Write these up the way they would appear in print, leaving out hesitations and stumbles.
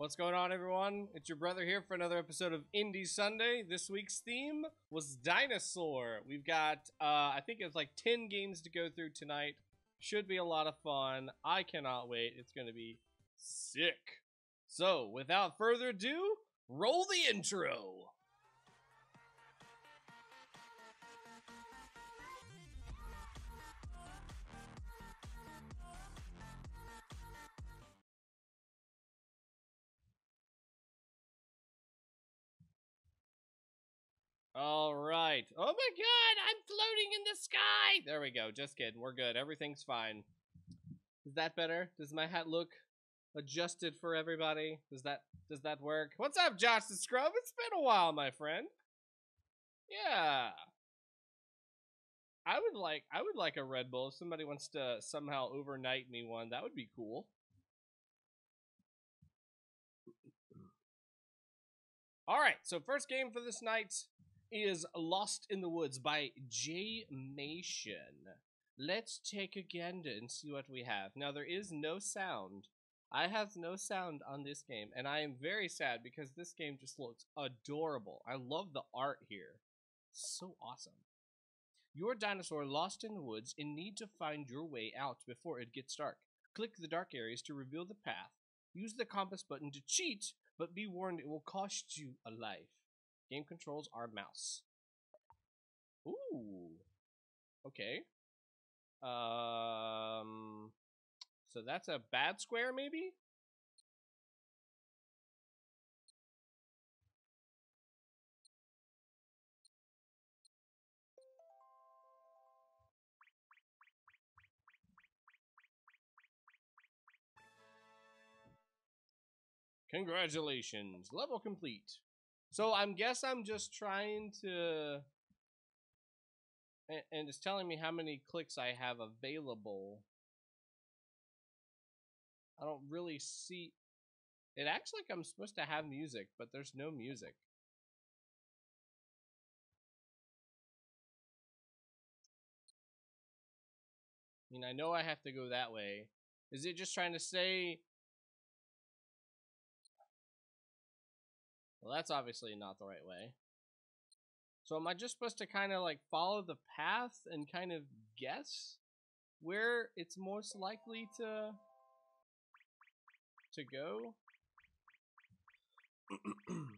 What's going on, everyone? It's your brother here for another episode of Indie Sunday. This week's theme was Dinosaur. We've got, I think it's like 10 games to go through tonight. Should be a lot of fun. I cannot wait. It's going to be sick. So, without further ado, roll the intro. All right. Oh my god, I'm floating in the sky. There we go. Just kidding. We're good. Everything's fine. Is that better? Does my hat look adjusted for everybody? Does that work? What's up, Josh the Scrub? It's been a while, my friend. Yeah. I would like a Red Bull. If somebody wants to somehow overnight me one, that would be cool. All right. So first game for this night is Lost in the Woods by Jmation. Let's take a gander and see what we have. Now, there is no sound. I have no sound on this game, and I am very sad because this game just looks adorable. I love the art here. So awesome. You're a dinosaur lost in the woods and need to find your way out before it gets dark. Click the dark areas to reveal the path. Use the compass button to cheat, but be warned it will cost you a life. Game controls are mouse. Ooh. Okay. So that's a bad square, maybe? Congratulations. Level complete. So I guess I'm just trying to... And it's telling me how many clicks I have available. I don't really see... It acts like I'm supposed to have music, but there's no music. I mean, I know I have to go that way. Is it just trying to say... Well, that's obviously not the right way. So am I just supposed to kind of like follow the path and kind of guess where it's most likely to go?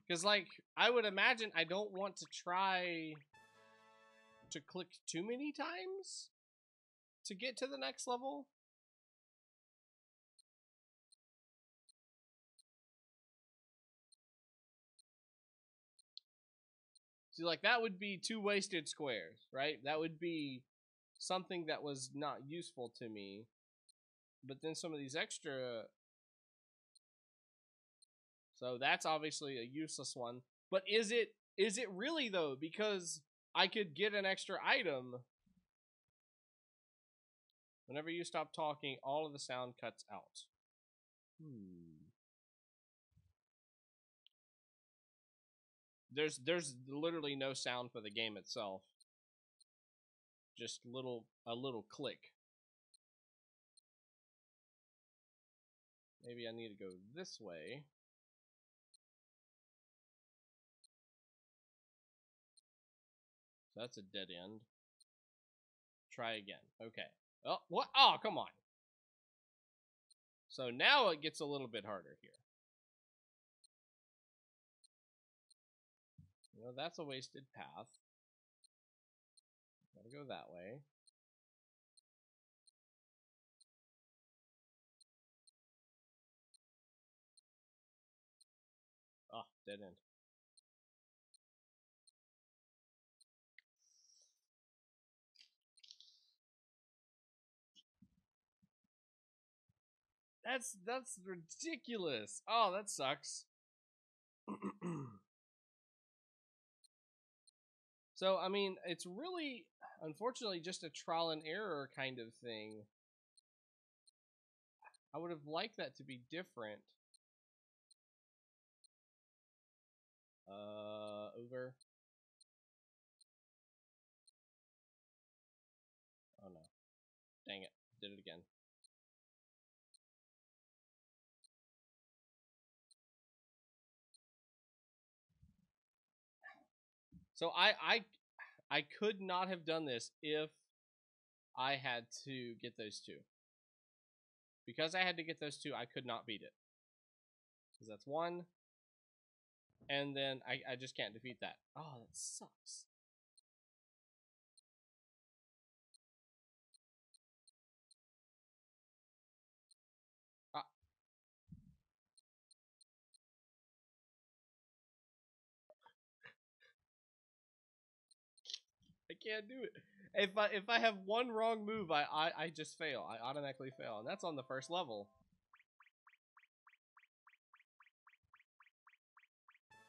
Because like I would imagine I don't want to try to click too many times to get to the next level. See, like that would be 2 wasted squares, right? That would be something that was not useful to me. But then some of these extra... So that's obviously a useless one. But is it really though? Because I could get an extra item. Whenever you stop talking, all of the sound cuts out. There's literally no sound for the game itself. Just a little click. Maybe I need to go this way. So that's a dead end. Try again. Okay. Oh, what? Oh, come on. So now it gets a little bit harder here. You know, that's a wasted path. Gotta go that way. Oh, dead end. That's ridiculous. Oh, that sucks. So, I mean, it's really, unfortunately, just a trial and error kind of thing. I would have liked that to be different. Over. Oh no. Dang it. Did it again. So I could not have done this if I had to get those two. Because I had to get those two, I could not beat it. Because that's one. And then I just can't defeat that. Oh, that sucks. I can't do it. If I have one wrong move, I just fail. I automatically fail, and that's on the first level.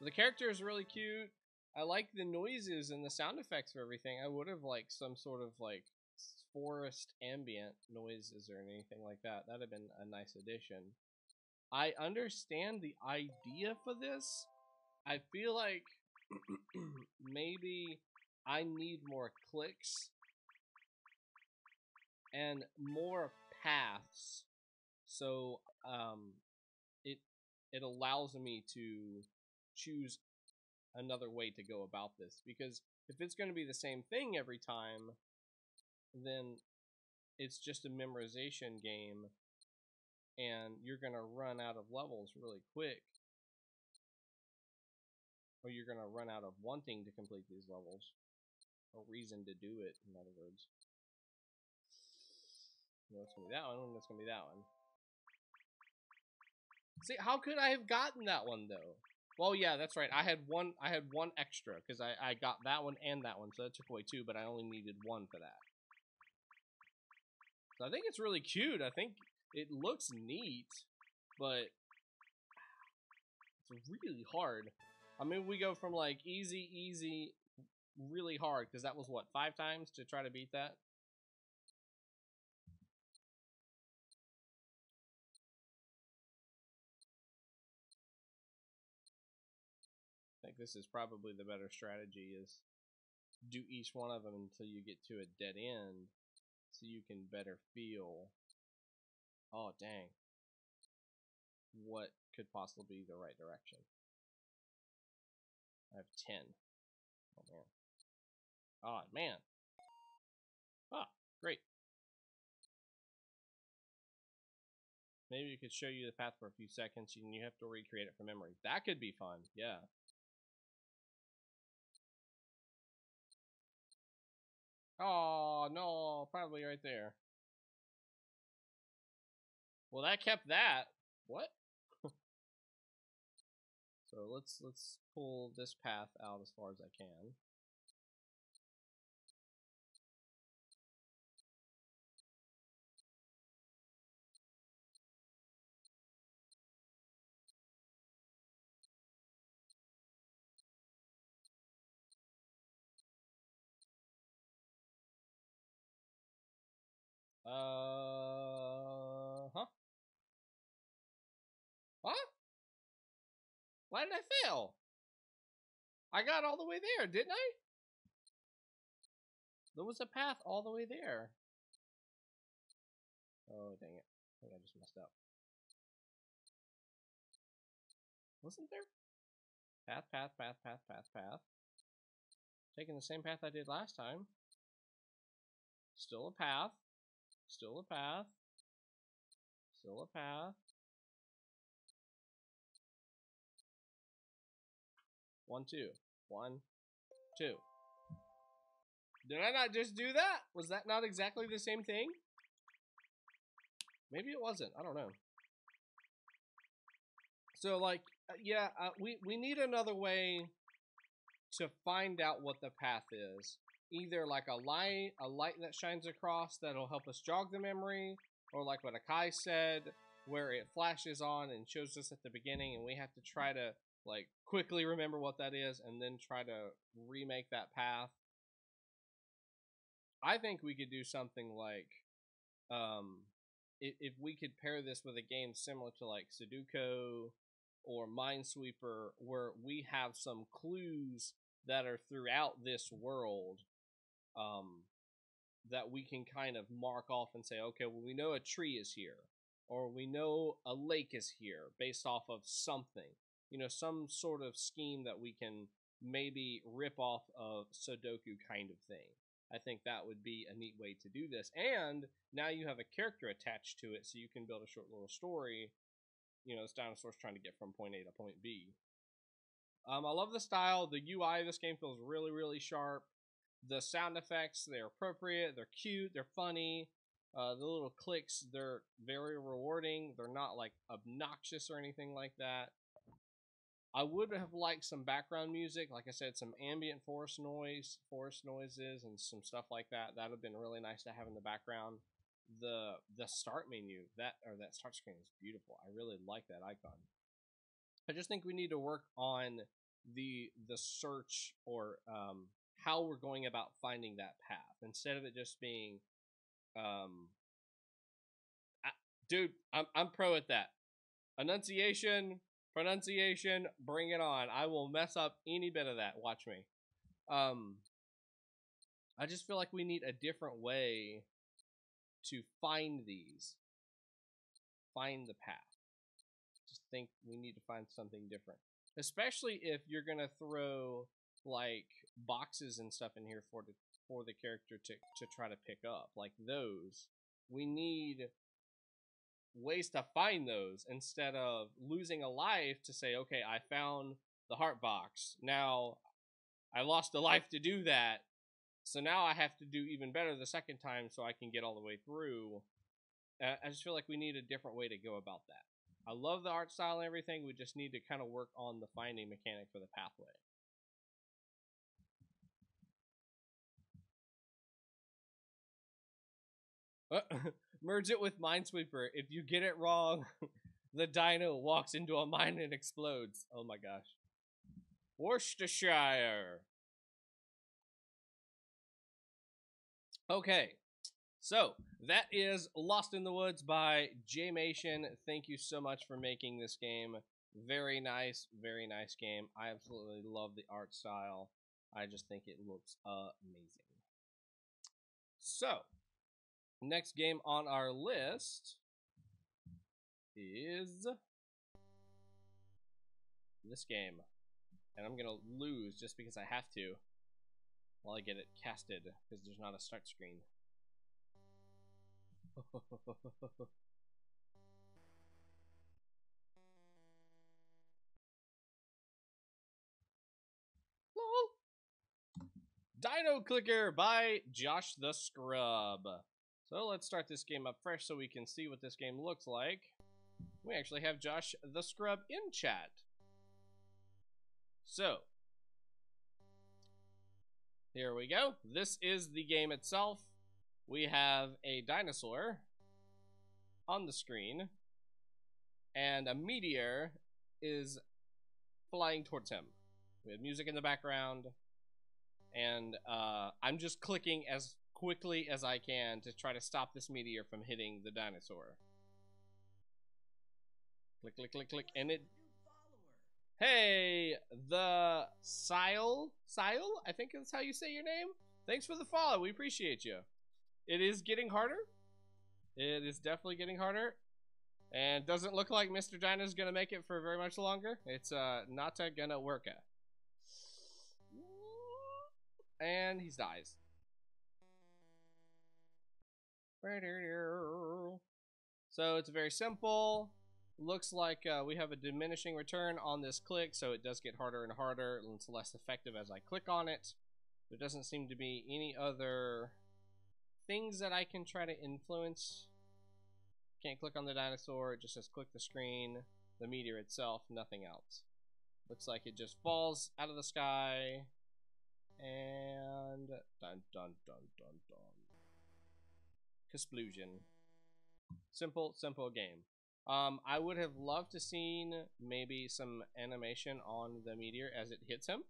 The character is really cute. I like the noises and the sound effects for everything. I would have liked some sort of like forest ambient noises or anything like that. That'd have been a nice addition. I understand the idea for this. I feel like maybe I need more clicks and more paths, so it allows me to choose another way to go about this. Because if it's going to be the same thing every time, then it's just a memorization game, and you're going to run out of levels really quick, or you're going to run out of wanting to complete these levels, or reason to do it, in other words. No, it's going to be that one, and it's going to be that one. See, how could I have gotten that one, though? Well, yeah, that's right. I had one extra, because I got that one and that one, so that took away two, but I only needed one for that. So I think it's really cute. I think it looks neat, but it's really hard. I mean, we go from, like, easy, really hard, because that was, what, 5 times to try to beat that? I think this is probably the better strategy, is do each one of them until you get to a dead end, so you can better feel, oh dang, what could possibly be the right direction. I have 10. Oh man. Oh man. Ah, great. Maybe it could show you the path for a few seconds and you have to recreate it from memory. That could be fun, yeah. Oh no, probably right there. Well, that kept that. What? So let's pull this path out as far as I can. Huh? What? Why did I fail? I got all the way there, didn't I? There was a path all the way there. Oh, dang it. I think I just messed up. Wasn't there? Path. Taking the same path I did last time. Still a path. Still a path. Still a path. 1, 2. 1, 2. Did I not just do that? Was that not exactly the same thing? Maybe it wasn't. I don't know. So, like, yeah, we need another way to find out what the path is. Either like a light that shines across that'll help us jog the memory, or like what Akai said, where it flashes on and shows us at the beginning, and we have to try to like quickly remember what that is, and then try to remake that path. I think we could do something like, if we could pair this with a game similar to like Sudoku or Minesweeper, where we have some clues that are throughout this world, that we can kind of mark off and say, okay, well, we know a tree is here, or we know a lake is here based off of something, you know, some sort of scheme that we can maybe rip off of Sudoku kind of thing. I think that would be a neat way to do this. And now you have a character attached to it, so you can build a short little story. You know, this dinosaur's trying to get from point A to point B. I love the style. The UI of this game feels really, really sharp. The sound effects, they're appropriate. They're cute. They're funny. The little clicks, they're very rewarding. They're not, like, obnoxious or anything like that. I would have liked some background music. Like I said, some ambient forest noises, and some stuff like that. That would have been really nice to have in the background. The start menu, that start screen is beautiful. I really like that icon. I just think we need to work on the search, or how we're going about finding that path, instead of it just being dude, I'm pro at that. Enunciation, pronunciation, bring it on. I will mess up any bit of that. Watch me. I just feel like we need a different way to find these. Find the path. Just think we need to find something different. Especially if you're gonna throw like boxes and stuff in here for the character to try to pick up. Like those. We need ways to find those instead of losing a life to say, okay, I found the heart box. Now I lost a life to do that. So now I have to do even better the second time so I can get all the way through. I just feel like we need a different way to go about that. I love the art style and everything. We just need to kind of work on the finding mechanic for the pathway. Merge it with Minesweeper. If you get it wrong, the dino walks into a mine and explodes. Oh my gosh. Worcestershire. Okay. So, that is Lost in the Woods by Jmation. Thank you so much for making this game. Very nice game. I absolutely love the art style. I just think it looks amazing. So, next game on our list is this game. And I'm going to lose just because I have to while I get it casted, because there's not a start screen. Lol. Dino Clicker by Josh the Scrub. So let's start this game up fresh so we can see what this game looks like. We actually have Josh the Scrub in chat. So, here we go. This is the game itself. We have a dinosaur on the screen, and a meteor is flying towards him. We have music in the background, and I'm just clicking as quickly as I can to try to stop this meteor from hitting the dinosaur. Click, click, click, click, and it... Hey, the Sile, I think that's how you say your name. Thanks for the follow. We appreciate you. It is getting harder. It is definitely getting harder. And doesn't look like Mr. Dino's gonna make it for very much longer. It's not gonna work. And he dies. So it's very simple. Looks like we have a diminishing return on this click, so it does get harder and harder, and it's less effective as I click on it. There doesn't seem to be any other things that I can try to influence. Can't click on the dinosaur, it just says click the screen, the meteor itself, nothing else. Looks like it just falls out of the sky, and dun dun dun dun dun. Explosion. Simple game. I would have loved to seen maybe some animation on the meteor as it hits him.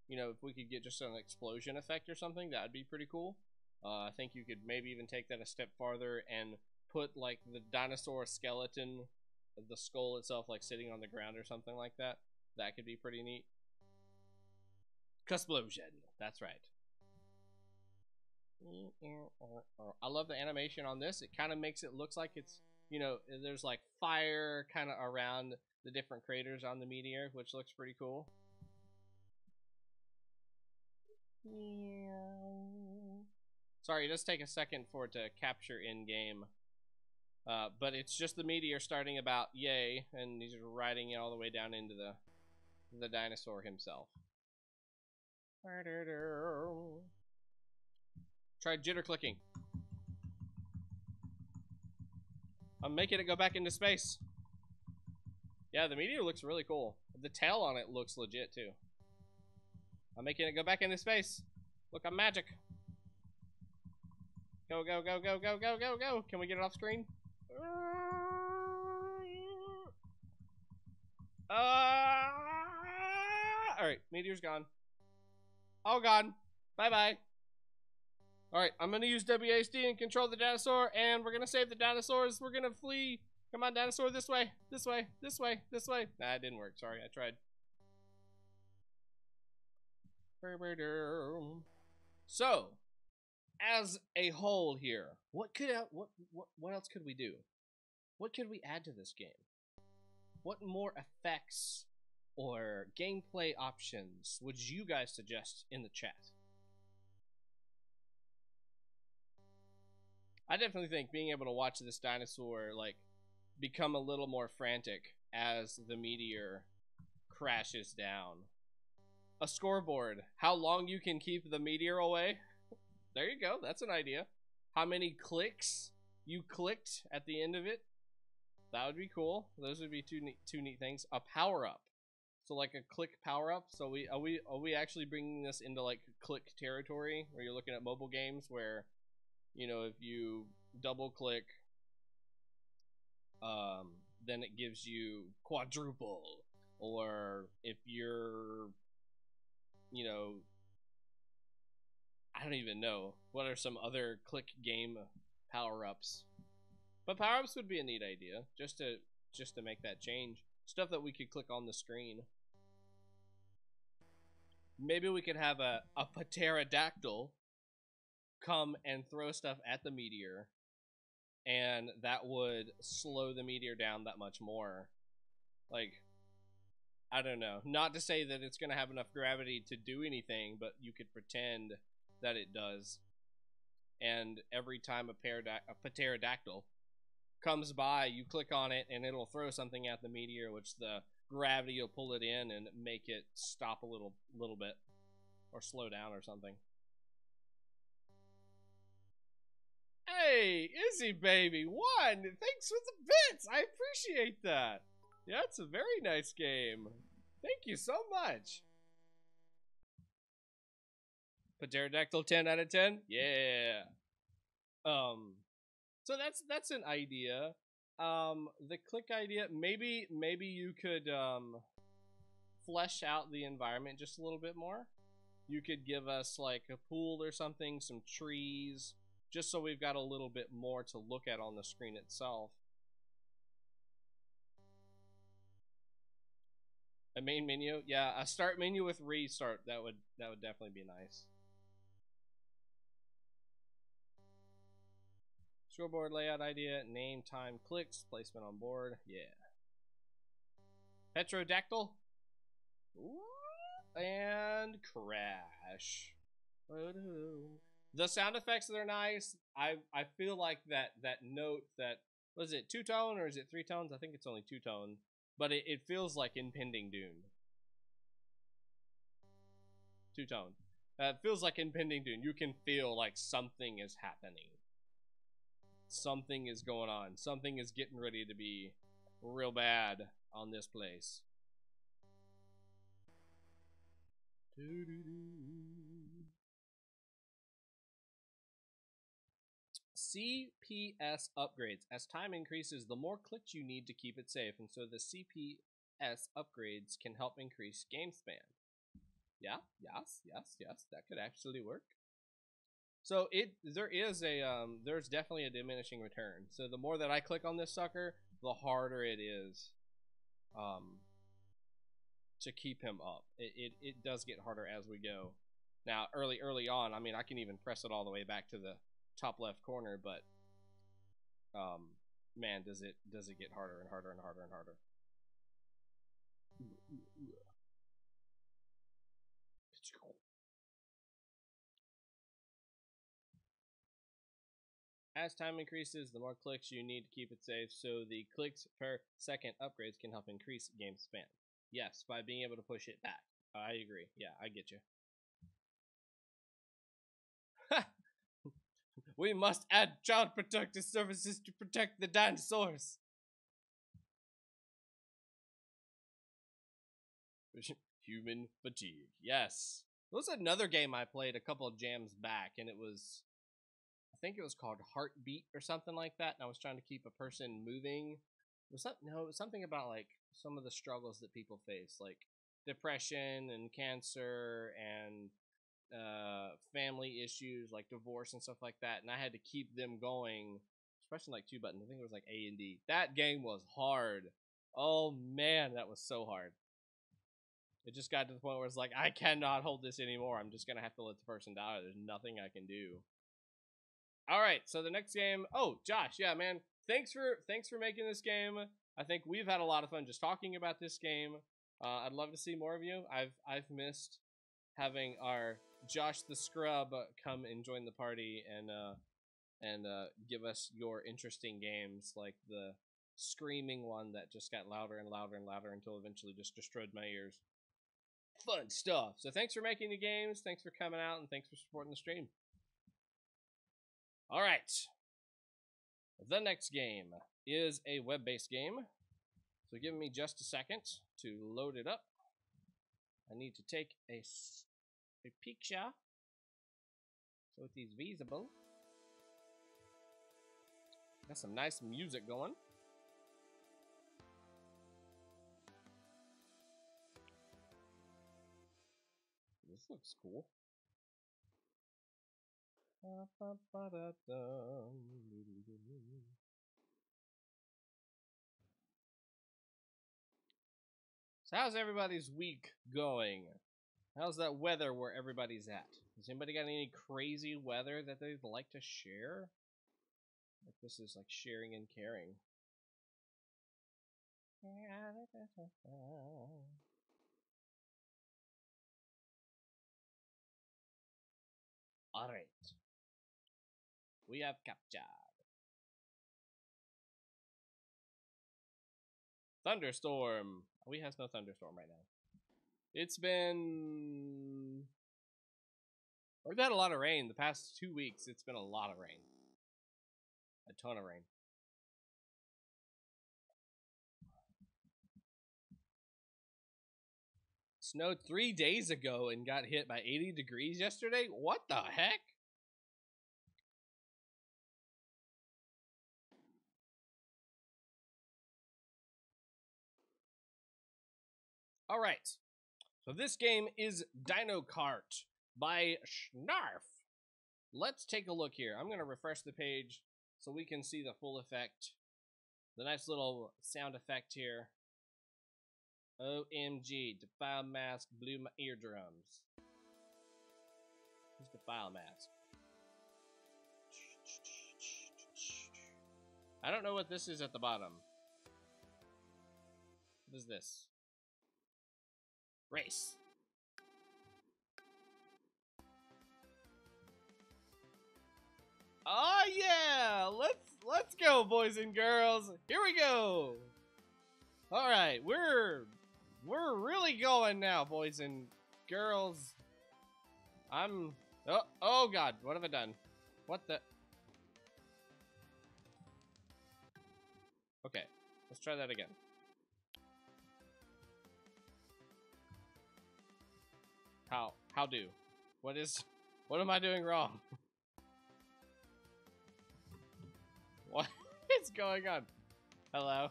You know, if we could get just an explosion effect or something, that would be pretty cool. I think you could maybe even take that a step farther and put like the dinosaur skeleton, the skull itself, like sitting on the ground or something like that. That could be pretty neat. Explosion. That's right. I love the animation on this. It kind of makes it look like it's, you know, there's like fire kind of around the different craters on the meteor, which looks pretty cool. Sorry, it does take a second for it to capture in-game. But it's just the meteor starting about yay, and he's riding it all the way down into the dinosaur himself. Try jitter clicking. I'm making it go back into space. Yeah, the meteor looks really cool. The tail on it looks legit too. I'm making it go back into space. Look, I'm magic. Go, go, go, go, go, go, go, go. Can we get it off screen? Alright, meteor's gone. All gone. Bye-bye. Alright, I'm gonna use WASD and control the dinosaur, and we're gonna save the dinosaurs. We're gonna flee. Come on, dinosaur, this way. This way, this way, this way. Nah, it didn't work. Sorry, I tried. So, as a whole here, what else could we do? What could we add to this game? What more effects or gameplay options would you guys suggest in the chat? I definitely think being able to watch this dinosaur like become a little more frantic as the meteor crashes down. A scoreboard. How long you can keep the meteor away? There you go. That's an idea. How many clicks you clicked at the end of it? That would be cool. Those would be two neat things. A power up. So like a click power up. So are we actually bringing this into like click territory where you're looking at mobile games where, you know, if you double click, then it gives you quadruple, or if you're, you know, I don't even know what are some other click game power-ups, but power-ups would be a neat idea just to make that change. Stuff that we could click on the screen. Maybe we could have a pterodactyl come and throw stuff at the meteor, and that would slow the meteor down that much more. Like, I don't know. Not to say that it's going to have enough gravity to do anything, but you could pretend that it does. And every time a pterodactyl comes by, you click on it, and it'll throw something at the meteor, which the gravity will pull it in and make it stop a little bit, or slow down or something. Hey, Izzy baby, one! Thanks for the bits! I appreciate that! Yeah, it's a very nice game. Thank you so much. Pterodactyl 10 out of 10? Yeah. So that's an idea. The click idea, maybe you could flesh out the environment just a little bit more. You could give us like a pool or something, some trees, just so we've got a little bit more to look at on the screen itself. A main menu? Yeah, a start menu with restart. That would definitely be nice. Scoreboard layout idea, name, time, clicks, placement on board. Yeah. Petrodactyl. And crash. The sound effects are nice. I feel like that note that, was it 2-tone or is it 3 tones? I think it's only 2-tone. But it feels like impending doom. 2-tone. It feels like impending doom. You can feel like something is happening. Something is going on. Something is getting ready to be real bad on this place. CPS upgrades. As time increases, the more clicks you need to keep it safe, and so the CPS upgrades can help increase game span. Yeah, yes, that could actually work. So there's definitely a diminishing return. So the more that I click on this sucker, the harder it is to keep him up. It does get harder as we go. Now, early on, I mean, I can even press it all the way back to the top left corner, but man, does it get harder and harder and harder and harder. As time increases, the more clicks you need to keep it safe, so the clicks per second upgrades can help increase game span. Yes, by being able to push it back. I agree. Yeah, I get you. We must add child protective services to protect the dinosaurs. Human fatigue. Yes. It was another game I played a couple of jams back, and it was, I think it was called Heartbeat or something like that, and I was trying to keep a person moving. It was something about like some of the struggles that people face, like depression and cancer and family issues like divorce and stuff like that, and I had to keep them going, especially like 2 buttons. I think it was like A and D. That game was hard. Oh man, that was so hard. It just got to the point where it's like, I cannot hold this anymore. I'm just gonna have to let the person die. There's nothing I can do. All right, so the next game. Oh, Josh, yeah, man. Thanks for making this game. I think we've had a lot of fun just talking about this game. I'd love to see more of you. I've missed having our Josh the Scrub come and join the party and give us your interesting games, like the screaming one that just got louder and louder and louder until eventually just destroyed my ears. Fun stuff. So thanks for making the games, thanks for coming out, and thanks for supporting the stream. All right. The next game is a web-based game. So give me just a second to load it up. I need to take a picture so it is visible. Got some nice music going. This looks cool. So how's everybody's week going? How's that weather where everybody's at? Has anybody got any crazy weather that they'd like to share? Like this is like sharing and caring. Alright. We have captured thunderstorm. We have no thunderstorm right now. It's been... We've had a lot of rain. The past 2 weeks, it's been a lot of rain. A ton of rain. Snowed 3 days ago and got hit by 80 degrees yesterday? What the heck? All right. So this game is Dino Kart by Snarf. Let's take a look here. I'm going to refresh the page so we can see the full effect. The nice little sound effect here. OMG, Defile Mask blew my eardrums. Who's Defile Mask? I don't know what this is at the bottom. What is this? Race. Oh yeah, let's go, boys and girls. Here we go. All right, we're really going now, boys and girls. Oh god, what have I done? What the? Okay, let's try that again. How do? What am I doing wrong? What is going on? Hello?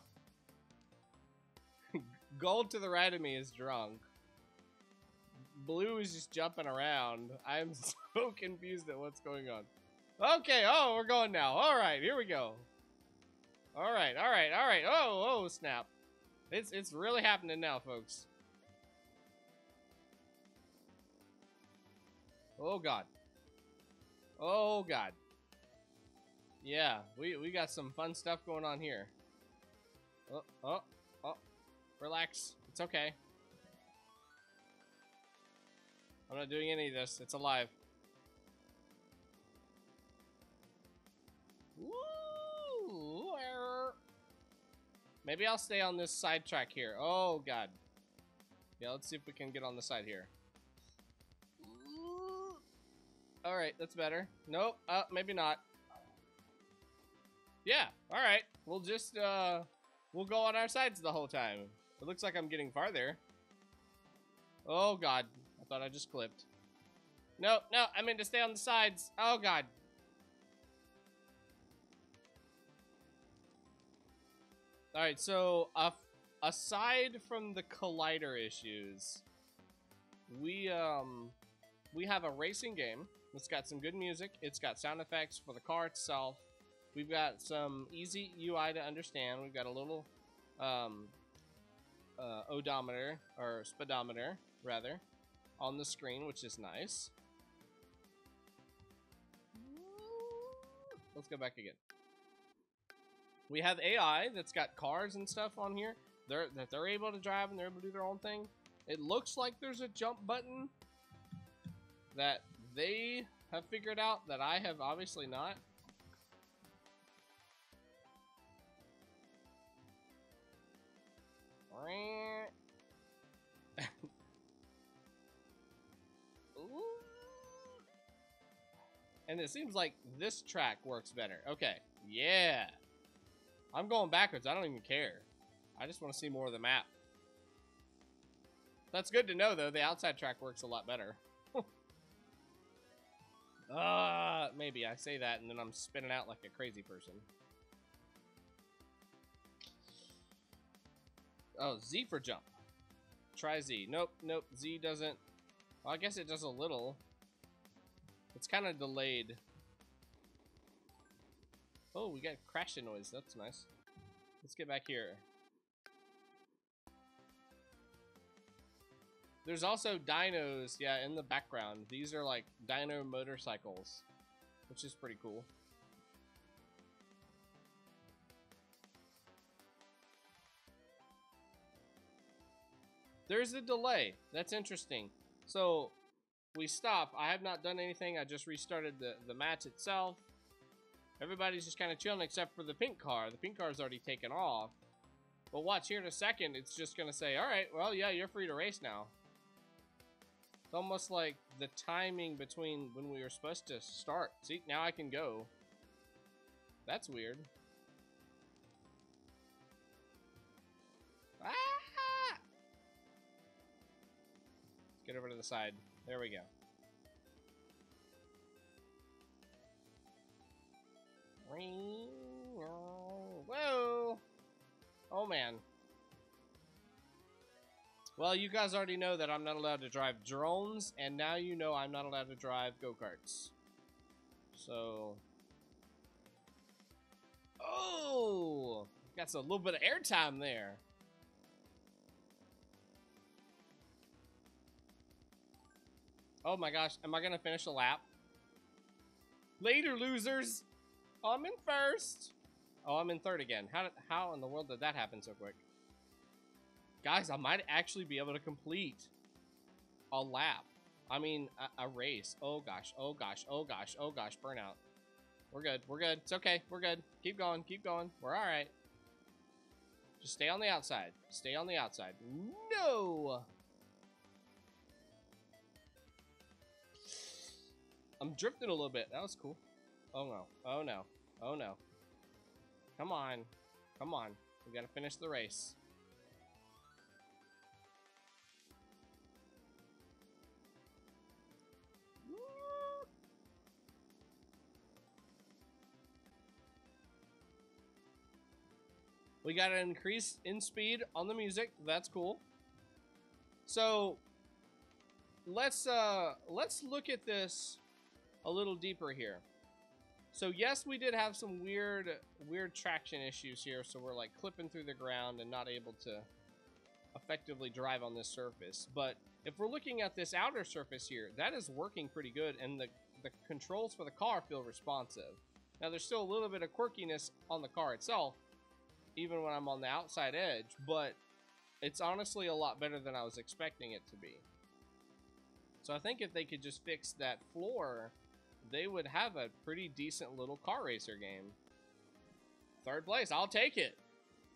Gold to the right of me is drunk. Blue is just jumping around. I'm so confused at what's going on. Okay, oh, we're going now. Alright, here we go. Alright. Oh, snap. It's really happening now, folks. Oh god. Oh god. Yeah, we got some fun stuff going on here. Oh. Relax. It's okay. I'm not doing any of this. It's alive. Maybe I'll stay on this side track here. Oh, God. Yeah, let's see if we can get on the side here. Alright, that's better. Nope, maybe not. Yeah, alright. We'll just, we'll go on our sides the whole time. It looks like I'm getting farther. Oh, God. I thought I just clipped. No, no, I meant to stay on the sides. Oh, God. Alright, so, aside from the collider issues, we have a racing game. It's got some good music. It's got sound effects for the car itself. We've got some easy UI to understand. We've got a little odometer, or speedometer, rather, on the screen, which is nice. Let's go back again. We have AI that's got cars and stuff on here that they're able to drive and they're able to do their own thing. It looks like there's a jump button that they have figured out that I have obviously not. And it seems like this track works better. Okay, yeah. I'm going backwards. I don't even care. I just want to see more of the map. That's good to know, though. The outside track works a lot better. Maybe I say that and then I'm spinning out like a crazy person. Oh, Z for jump. Try Z. Nope, nope. Z doesn't. Well, I guess it does a little. It's kind of delayed. Oh, we got crashing noise. That's nice. Let's get back here. There's also dinos, yeah, in the background. These are like dino motorcycles, which is pretty cool. There's a delay. That's interesting. So we stop. I have not done anything. I just restarted the match itself. Everybody's just kind of chilling except for the pink car. The pink car's already taken off. But watch here in a second. It's just going to say, all right, well, yeah, you're free to race now. It's almost like the timing between when we were supposed to start. See, now I can go. That's weird. Ah! Let's get over to the side. There we go. Whoa! Oh, man. Well, you guys already know that I'm not allowed to drive drones, and now you know I'm not allowed to drive go-karts. So... Oh! Got a little bit of airtime there. Oh my gosh, am I gonna finish a lap? Later, losers! I'm in first! Oh, I'm in third again. How in the world did that happen so quick? Guys, I might actually be able to complete a lap. I mean, a race. Oh gosh, oh gosh, oh gosh, oh gosh, burnout. We're good, we're good. It's okay, we're good. Keep going, keep going. We're alright. Just stay on the outside. Stay on the outside. No! I'm drifting a little bit. That was cool. Oh no, oh no, oh no. Come on, come on. We gotta finish the race. We got an increase in speed on the music. That's cool. So let's look at this a little deeper here. So yes, we did have some weird traction issues here. So we're like clipping through the ground and not able to effectively drive on this surface. But if we're looking at this outer surface here, that is working pretty good. And the controls for the car feel responsive. Now there's still a little bit of quirkiness on the car itself, even when I'm on the outside edge, but it's honestly a lot better than I was expecting it to be. So I think if they could just fix that floor, they would have a pretty decent little car racer game. Third place, I'll take it.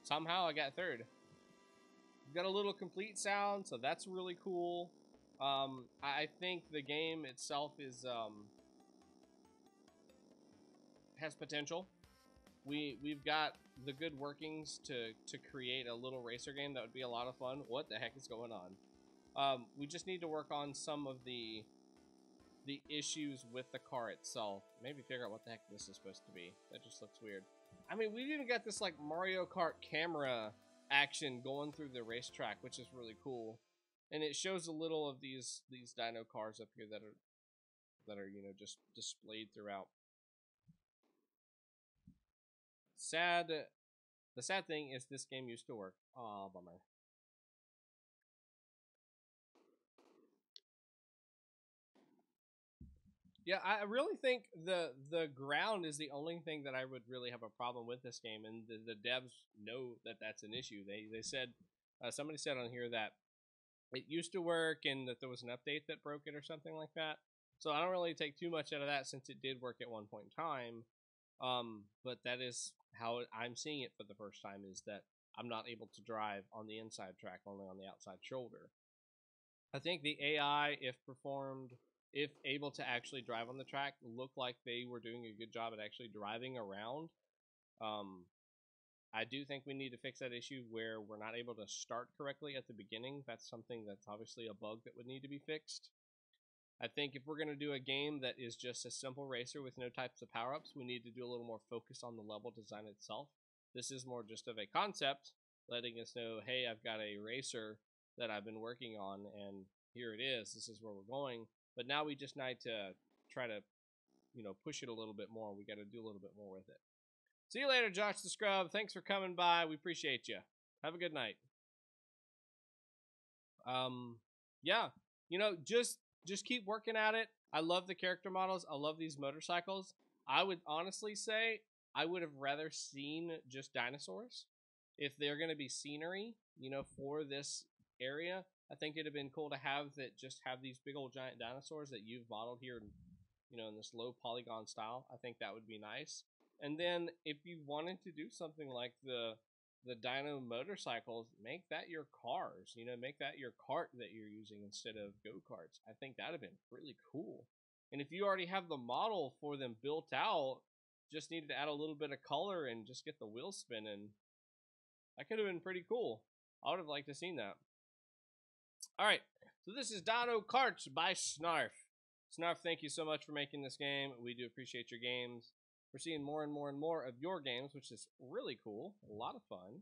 somehow I got third. Got a little complete sound, so that's really cool. I think the game itself is has potential. We've got the good workings to create a little racer game that would be a lot of fun. What the heck is going on? We just need to work on some of the issues with the car itself. Maybe figure out what the heck this is supposed to be. That just looks weird. I mean, we even got this like Mario Kart camera action going through the racetrack, which is really cool. And it shows a little of these dino cars up here that are you know, just displayed throughout. The sad thing is this game used to work. Aw, bummer. Yeah, I really think the ground is the only thing that I would really have a problem with this game, and the devs know that that's an issue. They said, somebody said on here that it used to work and that there was an update that broke it or something like that. So I don't really take too much out of that since it did work at one point in time. But that is how I'm seeing it for the first time, is that I'm not able to drive on the inside track, only on the outside shoulder. I think the AI, if able to actually drive on the track, looked like they were doing a good job at actually driving around. I do think we need to fix that issue where we're not able to start correctly at the beginning. That's something that's obviously a bug that would need to be fixed. I think if we're going to do a game that is just a simple racer with no types of power-ups, we need to do a little more focus on the level design itself. This is more just of a concept, letting us know, hey, I've got a racer that I've been working on, and here it is. This is where we're going. But now we just need to try to, you know, push it a little bit more. We got to do a little bit more with it. See you later, Josh the Scrub. Thanks for coming by. We appreciate you. Have a good night. Yeah, you know, just keep working at it. I love the character models. I love these motorcycles. I would honestly say I would have rather seen just dinosaurs. If they're going to be scenery, you know, for this area, I think it'd have been cool to have that, just have these big old giant dinosaurs that you've modeled here, you know, in this low polygon style. I think that would be nice. And then if you wanted to do something like the dino motorcycles, make that your cars, you know, make that your cart that you're using instead of go-karts. I think that'd have been really cool. And if you already have the model for them built out, just needed to add a little bit of color and just get the wheels spinning, that could have been pretty cool. I would have liked to have seen that. Alright, so this is Dino Kart by Snarf. Snarf, thank you so much for making this game. We do appreciate your games. We're seeing more and more and more of your games, which is really cool. A lot of fun.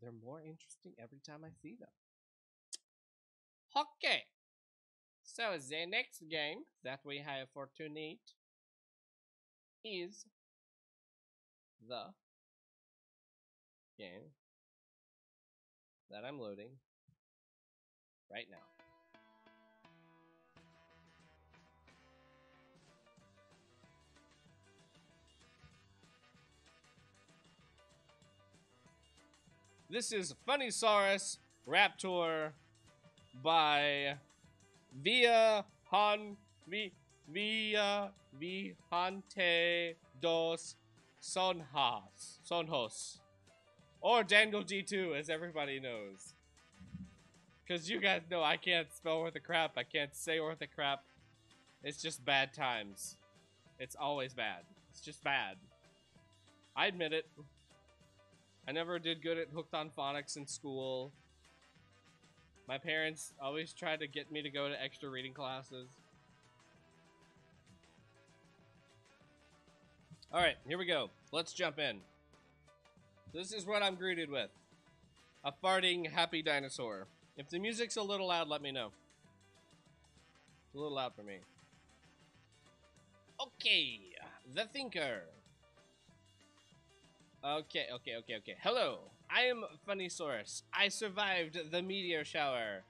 They're more interesting every time I see them. Okay. So the next game that we have for tonight is the game that I'm loading right now. This is Funnysauros Raptor by Viajante dos Sonhos. Or Daniel G2, as everybody knows. Because you guys know I can't spell worth of crap. I can't say worth of crap. It's just bad times. It's always bad. It's just bad. I admit it. I never did good at hooked on phonics in school. My parents always tried to get me to go to extra reading classes. Alright, here we go. Let's jump in. This is what I'm greeted with. A farting happy dinosaur. If the music's a little loud, let me know. It's a little loud for me. Okay, the Thinker. Okay. Hello, I am Funnysauros. I survived the meteor shower.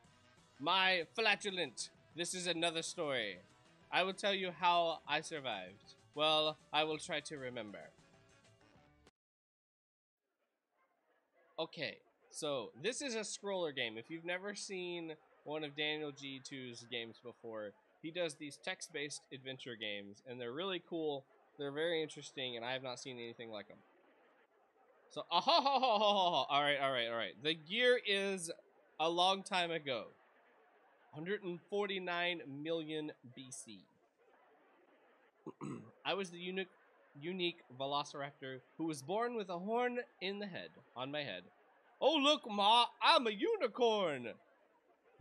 My flatulent. This is another story. I will tell you how I survived. Well, I will try to remember. Okay, so this is a scroller game. If you've never seen one of Daniel G2's games before, he does these text-based adventure games, and they're really cool. They're very interesting, and I have not seen anything like them. So, all right. The year is a long time ago. 149 million BC. I was the unique velociraptor who was born with a horn in the head, on my head. Oh, look, Ma, I'm a unicorn!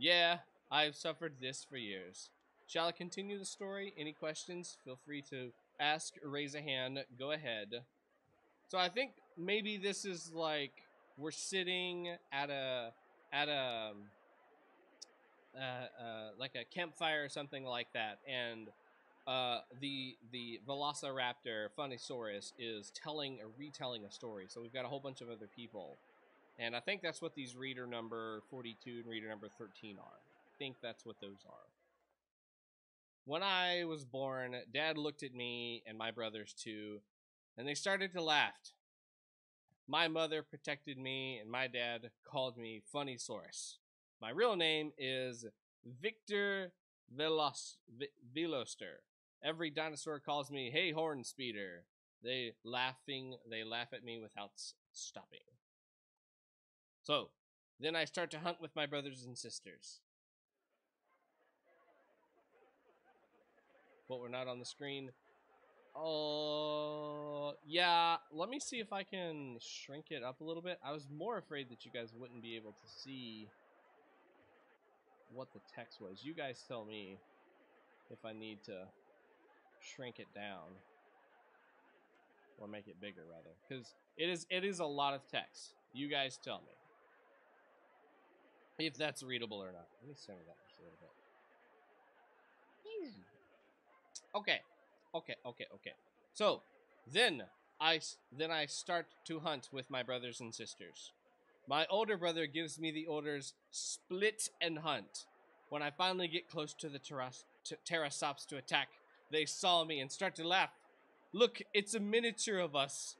Yeah, I've suffered this for years. Shall I continue the story? Any questions? Feel free to ask or raise a hand. Go ahead. So I think maybe this is like we're sitting at a like a campfire or something like that, and the Velociraptor Funnysauros is retelling a story. So we've got a whole bunch of other people, and I think that's what these reader number 42 and reader number 13 are. I think that's what those are. When I was born, Dad looked at me and my brothers too, and they started to laugh. My mother protected me, and my dad called me Funnysauros. My real name is Victor Veloster. Every dinosaur calls me, "Hey, Horn Speeder." They laugh at me without stopping. So, then I start to hunt with my brothers and sisters. But we're not on the screen. Oh, yeah. Let me see if I can shrink it up a little bit. I was more afraid that you guys wouldn't be able to see what the text was. You guys tell me if I need to shrink it down. Or make it bigger, rather. Because it is a lot of text. You guys tell me if that's readable or not. Let me center that just a little bit. Okay. So, then I start to hunt with my brothers and sisters. My older brother gives me the orders, split and hunt. When I finally get close to the pterosaurs to attack, they saw me and start to laugh. Look, it's a miniature of us,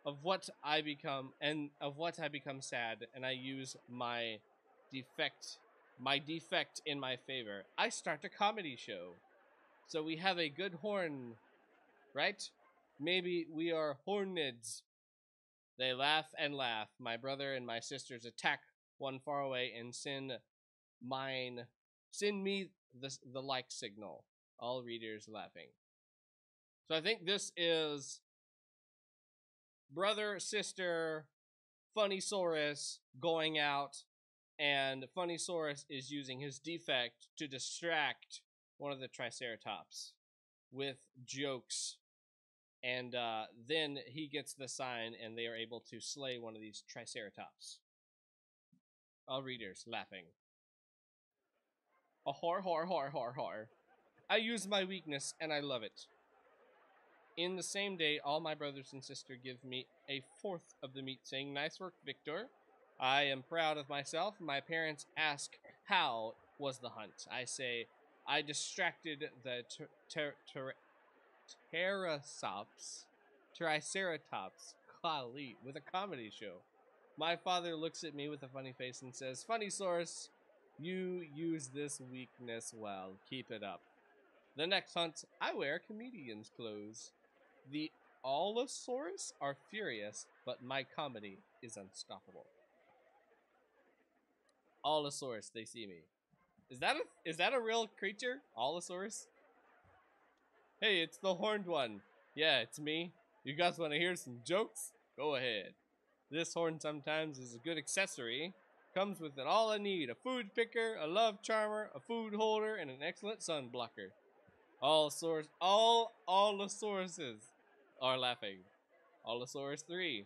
of what I become, and of what I become sad, and I use my defect in my favor. I start a comedy show. So we have a good horn, right? Maybe we are hornids. They laugh and laugh. My brother and my sisters attack one far away and send me the like signal. All readers laughing. So I think this is brother, sister, Funnysauros going out, and Funnysauros is using his defect to distract one of the Triceratops with jokes, and then he gets the sign, and they are able to slay one of these Triceratops. All readers laughing. A whore. I use my weakness, and I love it. In the same day, all my brothers and sisters give me a fourth of the meat, saying, "Nice work, Victor." I am proud of myself. My parents ask, "How was the hunt?" I say, "I distracted the Triceratops, golly, with a comedy show." My father looks at me with a funny face and says, "Funnysauros, you use this weakness well. Keep it up." The next hunt, I wear comedian's clothes. The Allosaurus are furious, but my comedy is unstoppable. Allosaurus, they see me. Is that a real creature? Allosaurus? Hey, it's the horned one. Yeah, it's me. You guys want to hear some jokes? Go ahead. This horn sometimes is a good accessory. Comes with it all I need: a food picker, a love charmer, a food holder, and an excellent sun blocker. All Allosauruses are laughing. Allosaurus 3.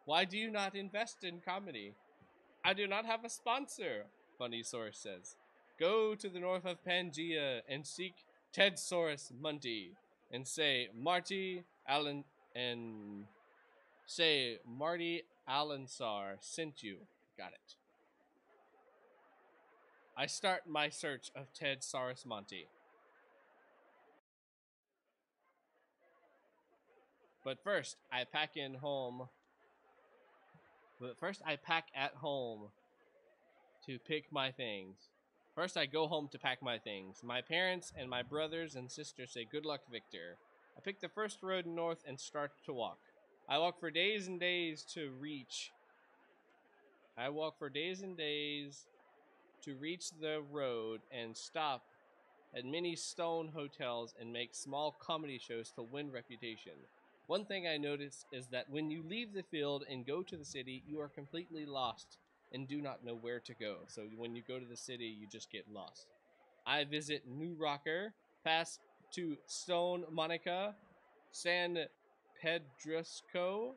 Why do you not invest in comedy? I do not have a sponsor, Funnysauros says. Go to the north of Pangea and seek Tedsaurus Munty and say Marty Allensar sent you. Got it. I start my search of Tedsaurus Monty. But first, I pack at home to pick my things. First, I go home to pack my things. My parents and my brothers and sisters say, "Good luck, Victor." I I pick the first road north and start to walk. I walk for days and days to reach. I walk for days and days to reach the road and stop at many stone hotels and make small comedy shows to win reputation. One thing I notice is that when you leave the field and go to the city, you are completely lost and do not know where to go. So when you go to the city, you just get lost. I visit New Rocker, pass to Stone Monica, San Pedrusco,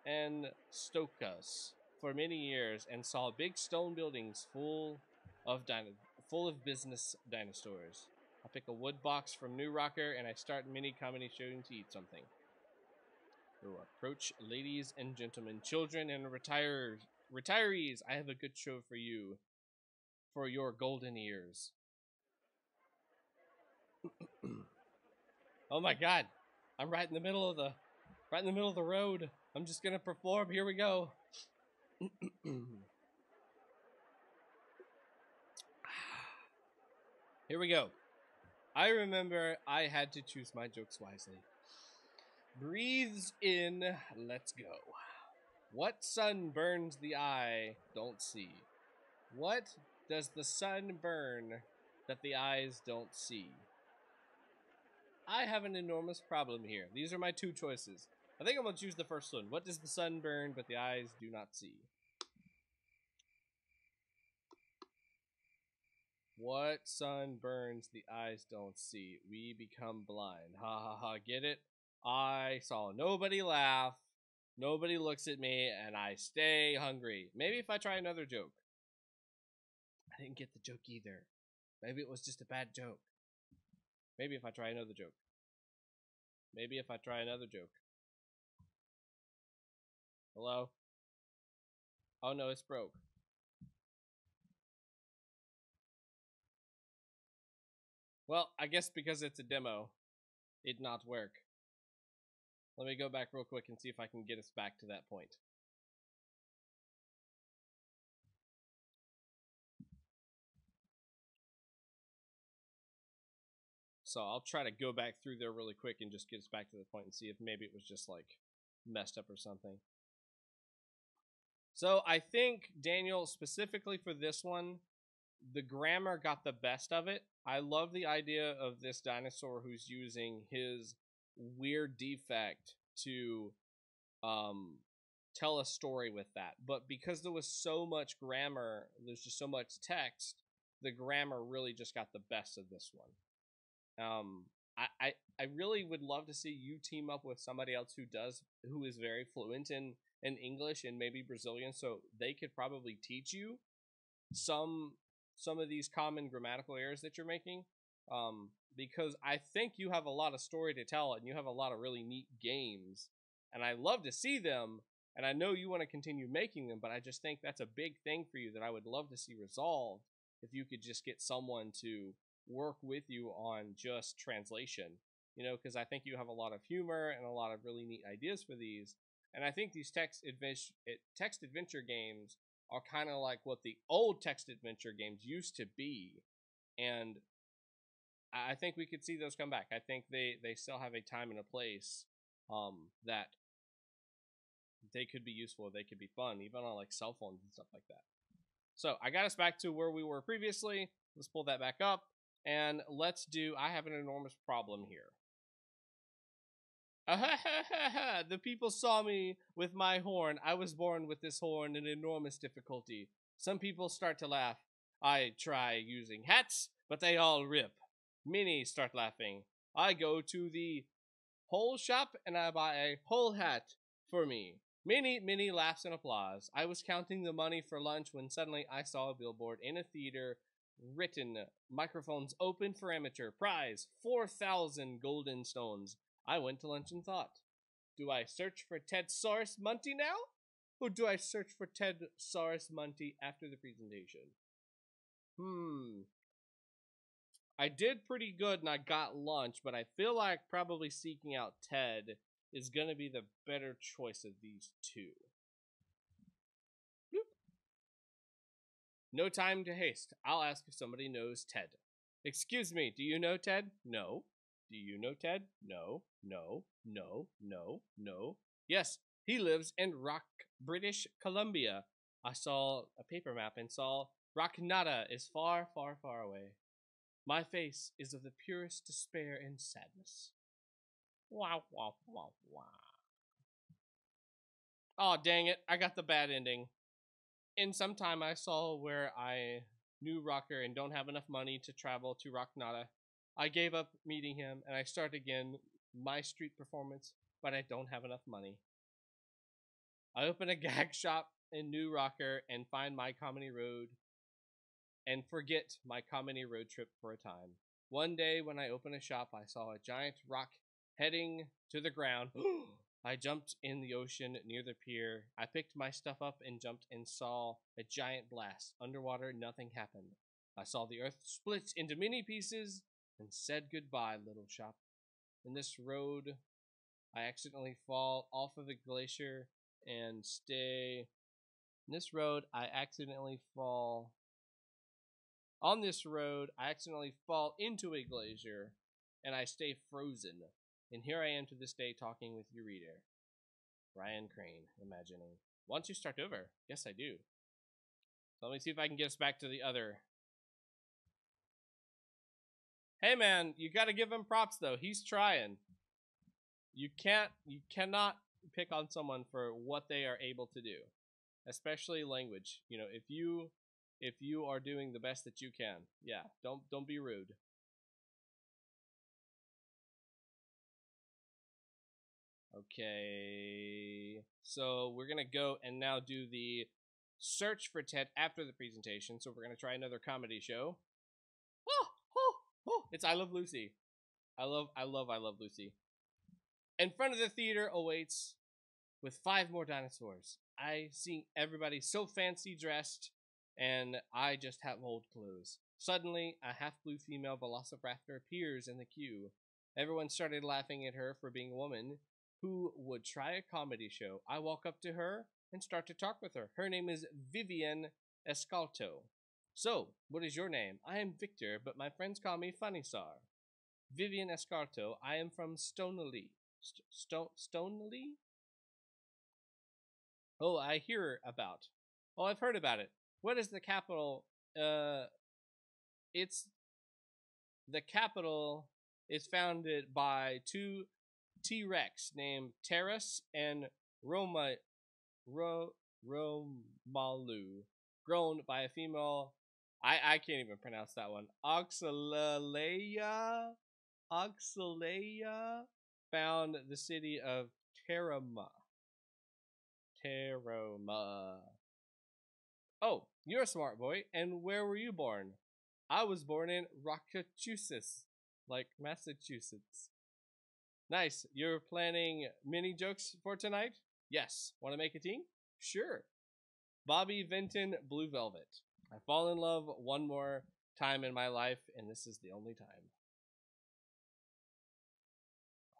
and Stokas for many years and saw big stone buildings full of business dinosaurs. I pick a wood box from New Rocker and I start mini comedy showing to eat something. So approach ladies and gentlemen, children and retirees. I have a good show for you, for your golden ears. Oh my God, I'm right in the middle of the road. I'm just gonna perform. Here we go. Here we go. I remember I had to choose my jokes wisely. Breathes in, let's go. What sun burns the eye, don't see? What does the sun burn that the eyes don't see? I have an enormous problem here. These are my two choices. I think I'm going to choose the first one. What does the sun burn but the eyes do not see? What sun burns the eyes don't see? We become blind. Ha ha ha, get it? I saw nobody laugh, nobody looks at me, and I stay hungry. Maybe if I try another joke. I didn't get the joke either. Maybe it was just a bad joke. Maybe if I try another joke. Maybe if I try another joke. Hello? Oh no, it's broke. Well, I guess because it's a demo, it not work. Let me go back real quick and see if I can get us back to that point. So I'll try to go back through there really quick and just get us back to the point and see if maybe it was just like messed up or something. So I think, Daniel, specifically for this one, the grammar got the best of it. I love the idea of this dinosaur who's using his weird defect to tell a story with that. But because there was so much grammar, there's just so much text, the grammar really just got the best of this one. I really would love to see you team up with somebody else who is very fluent in English and maybe Brazilian, so they could probably teach you some of these common grammatical errors that you're making. Because I think you have a lot of story to tell and you have a lot of really neat games, and I love to see them, and I know you want to continue making them, but I just think that's a big thing for you that I would love to see resolved if you could just get someone to work with you on just translation, you know, because I think you have a lot of humor and a lot of really neat ideas for these, and I think these text adventure games are kind of like what the old text adventure games used to be, and I think we could see those come back. I think they still have a time and a place that they could be useful, they could be fun, even on like cell phones and stuff like that. So I got us back to where we were previously. Let's pull that back up. And let's do, I have an enormous problem here. The people saw me with my horn. I was born with this horn in enormous difficulty. Some people start to laugh. I try using hats, but they all rip. Many start laughing. I go to the whole shop and I buy a whole hat for me. Many laughs and applause. I was counting the money for lunch when suddenly I saw a billboard in a theater written, microphones open for amateur, prize 4,000 golden stones. I went to lunch and thought, do I search for Ted Saurus Munty now? Or do I search for Ted Saurus Munty after the presentation? I did pretty good and I got lunch, but I feel like probably seeking out Ted is going to be the better choice of these two. Bloop. No time to haste. I'll ask if somebody knows Ted. Excuse me, do you know Ted? No. Do you know Ted? No, no, no, no, no. Yes, he lives in British Columbia. I saw a paper map and saw Rocknada is far, far, far away. My face is of the purest despair and sadness. Wow, wow, wow, wow. Oh, dang it. I got the bad ending. In some time, I saw where I knew Rocker and don't have enough money to travel to Rocknada. I gave up meeting him and I start again my street performance, but I don't have enough money. I open a gag shop in New Rocker and find my comedy road and forget my comedy road trip for a time. One day when I opened a shop, I saw a giant rock heading to the ground. I jumped in the ocean near the pier. I picked my stuff up and jumped and saw a giant blast. Underwater, nothing happened. I saw the earth split into many pieces and said goodbye, little shop. In this road, I accidentally fall off of a glacier and stay. In this road, I accidentally fall. On this road, I accidentally fall into a glacier and I stay frozen. And here I am to this day talking with your reader. Ryan Crane, imagining. Want to start over? Yes, I do. So let me see if I can get us back to the other. Hey man, you gotta give him props though. He's trying. You cannot pick on someone for what they are able to do. Especially language. You know, if you are doing the best that you can, yeah, don't be rude. Okay, so we're gonna go and now do the search for Ted after the presentation. So we're gonna try another comedy show. Oh, oh, oh! It's I Love Lucy. I love Lucy. In front of the theater awaits with 5 more dinosaurs. I see everybody so fancy dressed, and I just have old clothes. Suddenly, a half-blue female velociraptor appears in the queue. Everyone started laughing at her for being a woman who would try a comedy show. I walk up to her and start to talk with her. Her name is Vivian Escalto. So, what is your name? I am Victor, but my friends call me Funnysauros. Vivian Escarto. I am from Stonely. Stonely? Oh, I hear about. Oh, I've heard about it. What is the capital? It's the capital is founded by 2 T-Rex named Terrace and Romalu, grown by a female. I can't even pronounce that one. Oxalea found the city of Terama. Oh, you're a smart boy. And where were you born? I was born in Massachusetts, like Massachusetts. Nice. You're planning mini jokes for tonight? Yes. Want to make a team? Sure. Bobby Vinton, Blue Velvet. I fall in love one more time in my life, and this is the only time.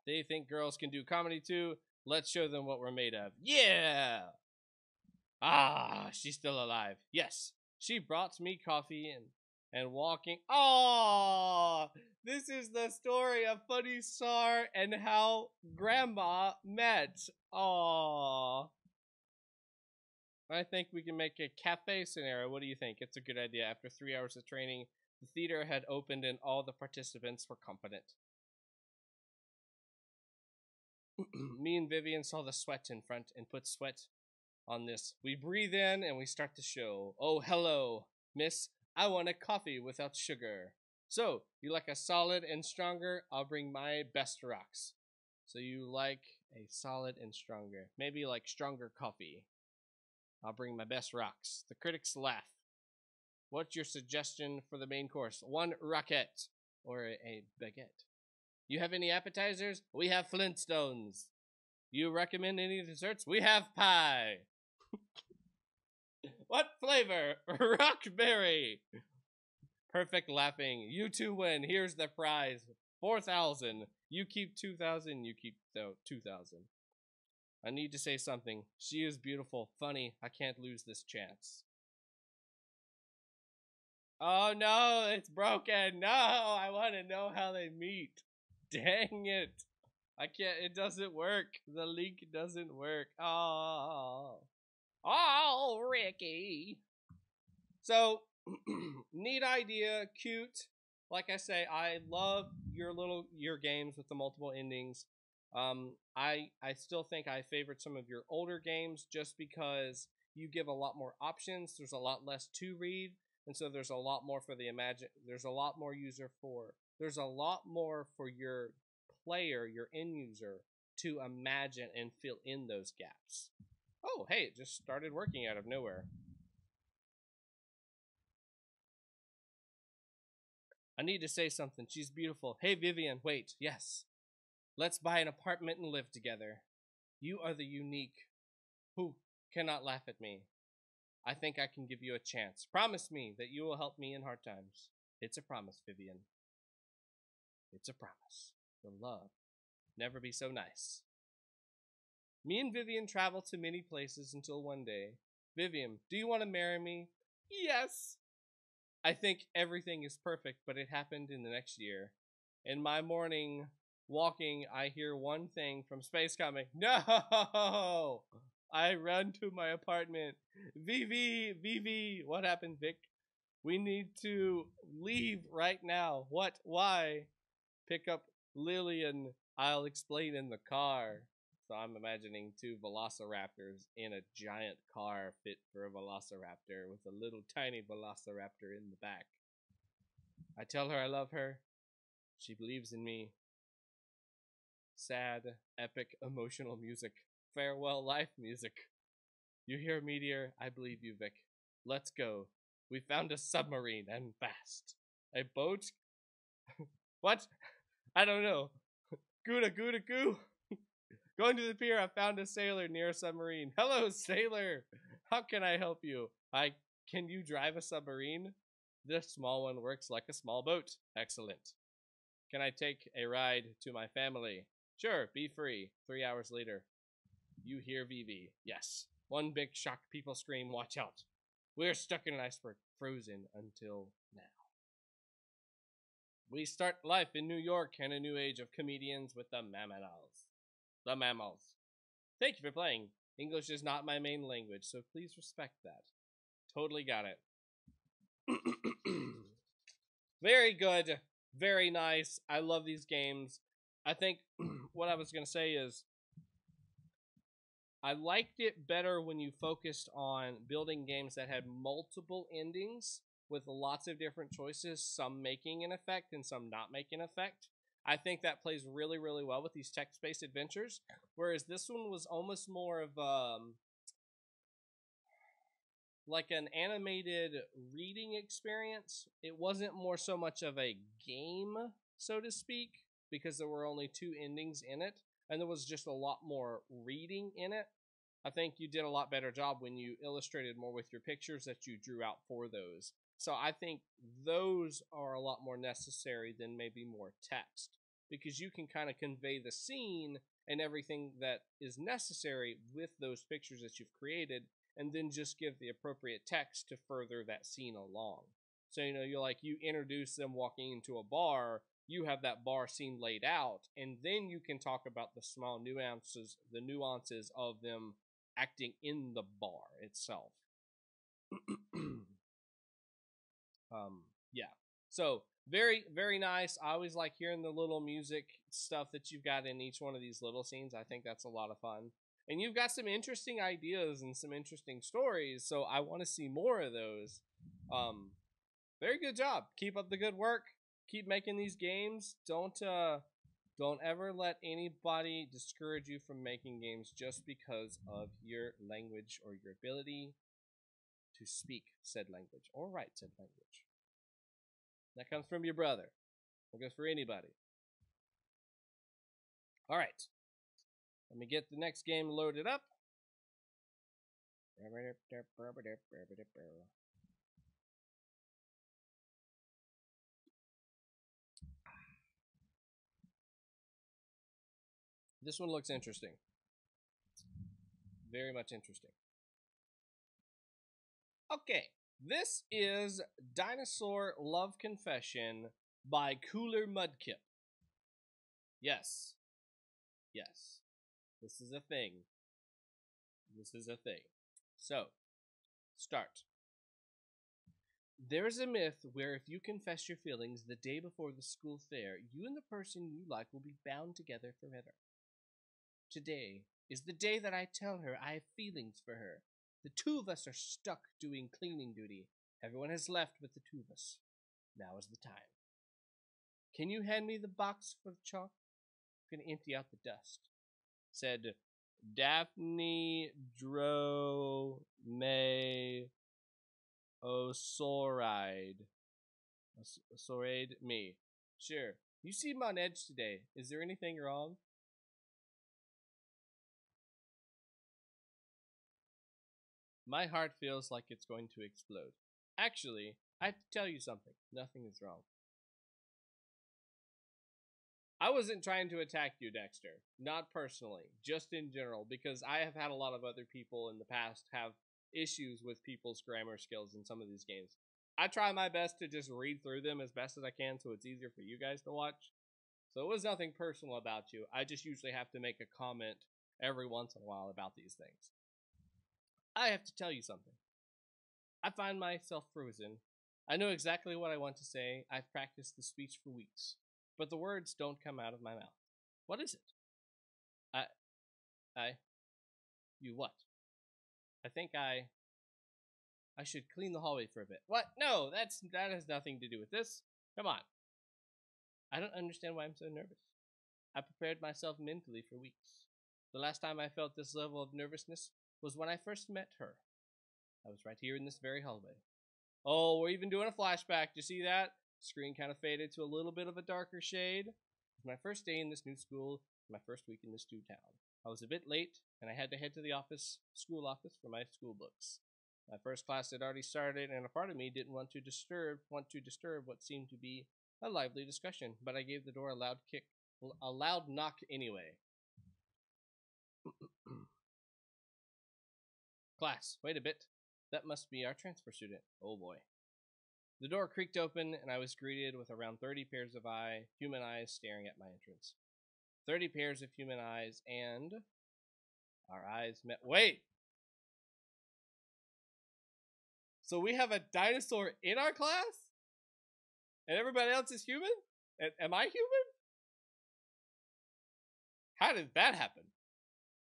They think girls can do comedy too. Let's show them what we're made of. Yeah! Ah, she's still alive. Yes. She brought me coffee and walking. Oh, this is the story of Funnysauros and how Grandma met. Oh, I think we can make a cafe scenario. What do you think? It's a good idea. After 3 hours of training, the theater had opened and all the participants were competent. Me and Vivian saw the sweat in front and put sweat on this. We breathe in and we start the show. Oh, hello, miss. I want a coffee without sugar. So, you like a solid and stronger? I'll bring my best rocks. So you like a solid and stronger. Maybe like stronger coffee. I'll bring my best rocks. The critics laugh. What's your suggestion for the main course? 1 rocket or a baguette. You have any appetizers? We have Flintstones. You recommend any desserts? We have pie. What flavor? Rockberry. Perfect laughing. You 2 win. Here's the prize. 4,000. You keep 2,000. You keep 2,000. I need to say something. She is beautiful. Funny. I can't lose this chance. Oh no, it's broken. No, I want to know how they meet. Dang it. I can't, it doesn't work. The link doesn't work. Oh. Oh, Ricky. So, neat idea, cute. Like I say, I love your games with the multiple endings. I still think I favorite some of your older games just because you give a lot more options. There's a lot less to read, and so there's a lot more for the imagine. There's a lot more There's a lot more for your player, your end user, to imagine and fill in those gaps. Oh, hey, it just started working out of nowhere. I need to say something. She's beautiful. Hey, Vivian, wait. Yes. Let's buy an apartment and live together. You are the unique who cannot laugh at me. I think I can give you a chance. Promise me that you will help me in hard times. It's a promise, Vivian. It's a promise. The love. Never be so nice. Me and Vivian travel to many places until one day. Vivian, do you want to marry me? Yes. I think everything is perfect, but it happened in the next year. In my morning walking, I hear one thing from space coming. No! I run to my apartment. Vivi, what happened, Vic? We need to leave right now. What? Why? Pick up Lillian. I'll explain in the car. So I'm imagining two velociraptors in a giant car fit for a velociraptor with a little tiny velociraptor in the back. I tell her I love her. She believes in me. Sad, epic, emotional music. Farewell life music. You hear a meteor? I believe you, Vic. Let's go. We found a submarine and fast. A boat? What? I don't know. Gouda goo. Going to the pier, I found a sailor near a submarine. Hello, sailor. How can I help you? Can you drive a submarine? This small one works like a small boat. Excellent. Can I take a ride to my family? Sure, be free. 3 hours later. You hear Vivi. Yes. One big shock. People scream, watch out. We're stuck in an iceberg, frozen until now. We start life in New York and a new age of comedians with the mammals. The mammals. Thank you for playing. English is not my main language, so please respect that. Totally got it. Very good. Very nice. I love these games. I think what I was going to say is I liked it better when you focused on building games that had multiple endings with lots of different choices, some making an effect and some not making an effect. I think that plays really, really well with these text-based adventures, whereas this one was almost more of like an animated reading experience. It wasn't more so much of a game, so to speak, because there were only 2 endings in it, and there was just a lot more reading in it. I think you did a lot better job when you illustrated more with your pictures that you drew out for those. So I think those are a lot more necessary than maybe more text, because you can kind of convey the scene and everything that is necessary with those pictures that you've created, and then just give the appropriate text to further that scene along. So, you introduce them walking into a bar, you have that bar scene laid out, and then you can talk about the small nuances of them acting in the bar itself. Yeah. So, very, very nice. I always like hearing the little music stuff that you've got in each one of these little scenes. I think that's a lot of fun. And you've got some interesting ideas and some interesting stories, so I want to see more of those. Very good job. Keep up the good work. Keep making these games. Don't ever let anybody discourage you from making games just because of your language or your ability to speak said language or write said language. That comes from your brother. That goes for anybody. All right. Let me get the next game loaded up. This one looks interesting. Very much interesting. Okay, this is Dinosaur Love Confession by CoolerMidkip. Yes. Yes. This is a thing. This is a thing. So, start. There is a myth where if you confess your feelings the day before the school fair, you and the person you like will be bound together forever. Today is the day that I tell her I have feelings for her. The two of us are stuck doing cleaning duty. Everyone has left but the two of us. Now is the time. Can you hand me the box for the chalk? I'm going to empty out the dust. Said Daphne Dromaeosauride. Osauride me. Sure. You seem on edge today. Is there anything wrong? My heart feels like it's going to explode. Actually, I have to tell you something. Nothing is wrong. I wasn't trying to attack you, Dexter. Not personally, just in general, because I have had a lot of other people in the past have issues with people's grammar skills in some of these games. I try my best to just read through them as best as I can so it's easier for you guys to watch. So it was nothing personal about you. I just usually have to make a comment every once in a while about these things. I have to tell you something. I find myself frozen. I know exactly what I want to say. I've practiced the speech for weeks, but the words don't come out of my mouth. What is it? I, you what? I think I should clean the hallway for a bit. What? No, that has nothing to do with this. Come on. I don't understand why I'm so nervous. I prepared myself mentally for weeks. The last time I felt this level of nervousness was when I first met her. I was right here in this very hallway. Oh, we're even doing a flashback. Do you see that? Screen kind of faded to a little bit of a darker shade. It was my first day in this new school, my first week in this new town. I was a bit late, and I had to head to the school office for my school books. My first class had already started, and a part of me didn't want to disturb what seemed to be a lively discussion, but I gave the door a loud knock anyway. Class, wait a bit. That must be our transfer student. Oh boy. The door creaked open, and I was greeted with around 30 pairs of human eyes staring at my entrance. 30 pairs of human eyes, and our eyes met. Wait! So we have a dinosaur in our class? And everybody else is human? Am I human? How did that happen?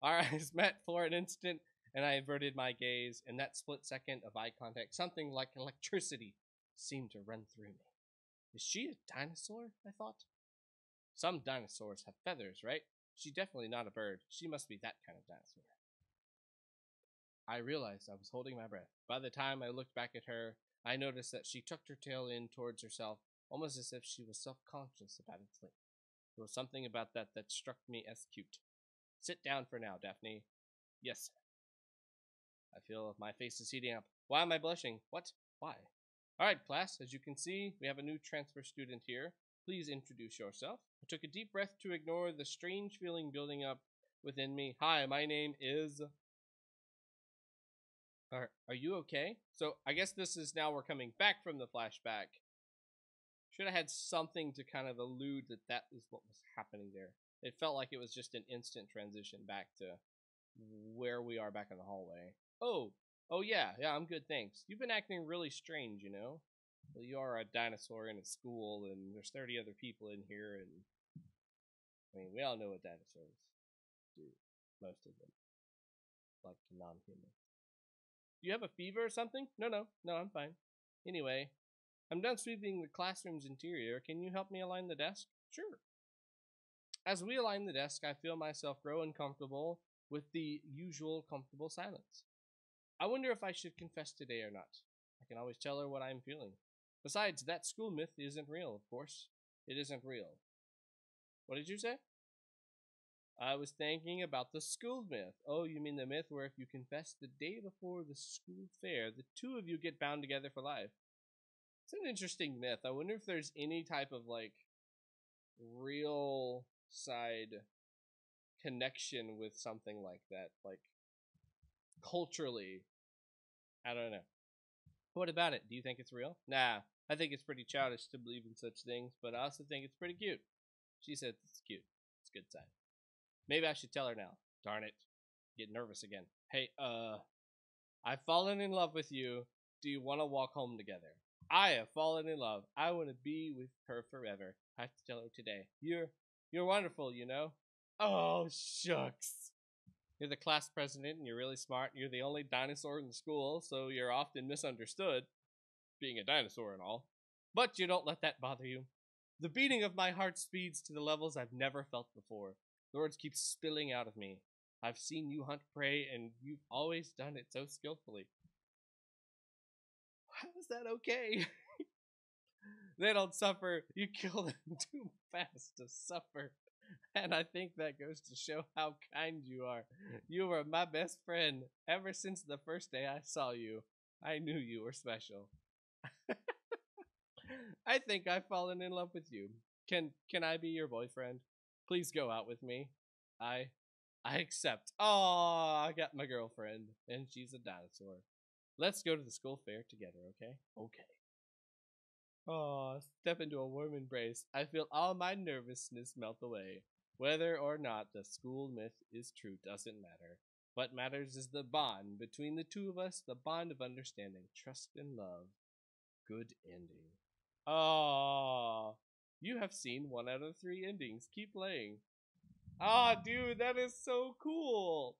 Our eyes met for an instant, and I averted my gaze. In that split second of eye contact, something like electricity seemed to run through me. Is she a dinosaur? I thought. Some dinosaurs have feathers, right? She's definitely not a bird. She must be that kind of dinosaur. I realized I was holding my breath. By the time I looked back at her, I noticed that she tucked her tail in towards herself, almost as if she was self-conscious about its length. There was something about that struck me as cute. Sit down for now, Daphne. Yes, sir. I feel my face is heating up. Why am I blushing? What? Why? All right, class, as you can see, we have a new transfer student here. Please introduce yourself. I took a deep breath to ignore the strange feeling building up within me. Hi, my name is... Are you okay? So I guess this is now we're coming back from the flashback. Should have had something to kind of allude that is what was happening there. It felt like it was just an instant transition back to where we are back in the hallway. Oh yeah, I'm good, thanks. You've been acting really strange, you know? Well, you are a dinosaur in a school, and there's 30 other people in here, and I mean, we all know what dinosaurs do. Most of them. Like non-humans. Do you have a fever or something? No, I'm fine. Anyway, I'm done sweeping the classroom's interior. Can you help me align the desk? Sure. As we align the desk, I feel myself grow uncomfortable with the usual comfortable silence. I wonder if I should confess today or not. I can always tell her what I'm feeling. Besides, that school myth isn't real, of course. It isn't real. What did you say? I was thinking about the school myth. Oh, you mean the myth where if you confess the day before the school fair, the two of you get bound together for life. It's an interesting myth. I wonder if there's any type of, like, real side connection with something like that. Like, culturally. I don't know. What about it? Do you think it's real? Nah, I think it's pretty childish to believe in such things, but I also think it's pretty cute. She said it's cute. a good sign. Maybe I should tell her now. Darn it. Get nervous again. Hey, I've fallen in love with you. Do you want to walk home together? I have fallen in love. I want to be with her forever. I have to tell her today. You're wonderful, you know? Oh, shucks. You're the class president and you're really smart. You're the only dinosaur in the school, so you're often misunderstood, being a dinosaur and all. But you don't let that bother you. The beating of my heart speeds to the levels I've never felt before. The words keep spilling out of me. I've seen you hunt prey, and you've always done it so skillfully. How is that okay? They don't suffer. You kill them too fast to suffer. And I think that goes to show how kind you are. You were my best friend. Ever since the first day I saw you, I knew you were special. I think I've fallen in love with you. Can I be your boyfriend? Please go out with me. I accept. Oh, I got my girlfriend, and she's a dinosaur. Let's go to the school fair together, okay? Okay. Oh, step into a warm embrace. I feel all my nervousness melt away. Whether or not the school myth is true doesn't matter. What matters is the bond between the two of us, the bond of understanding, trust, and love. Good ending. Oh, you have seen 1 out of 3 endings. Keep playing. Ah, oh, dude, that is so cool.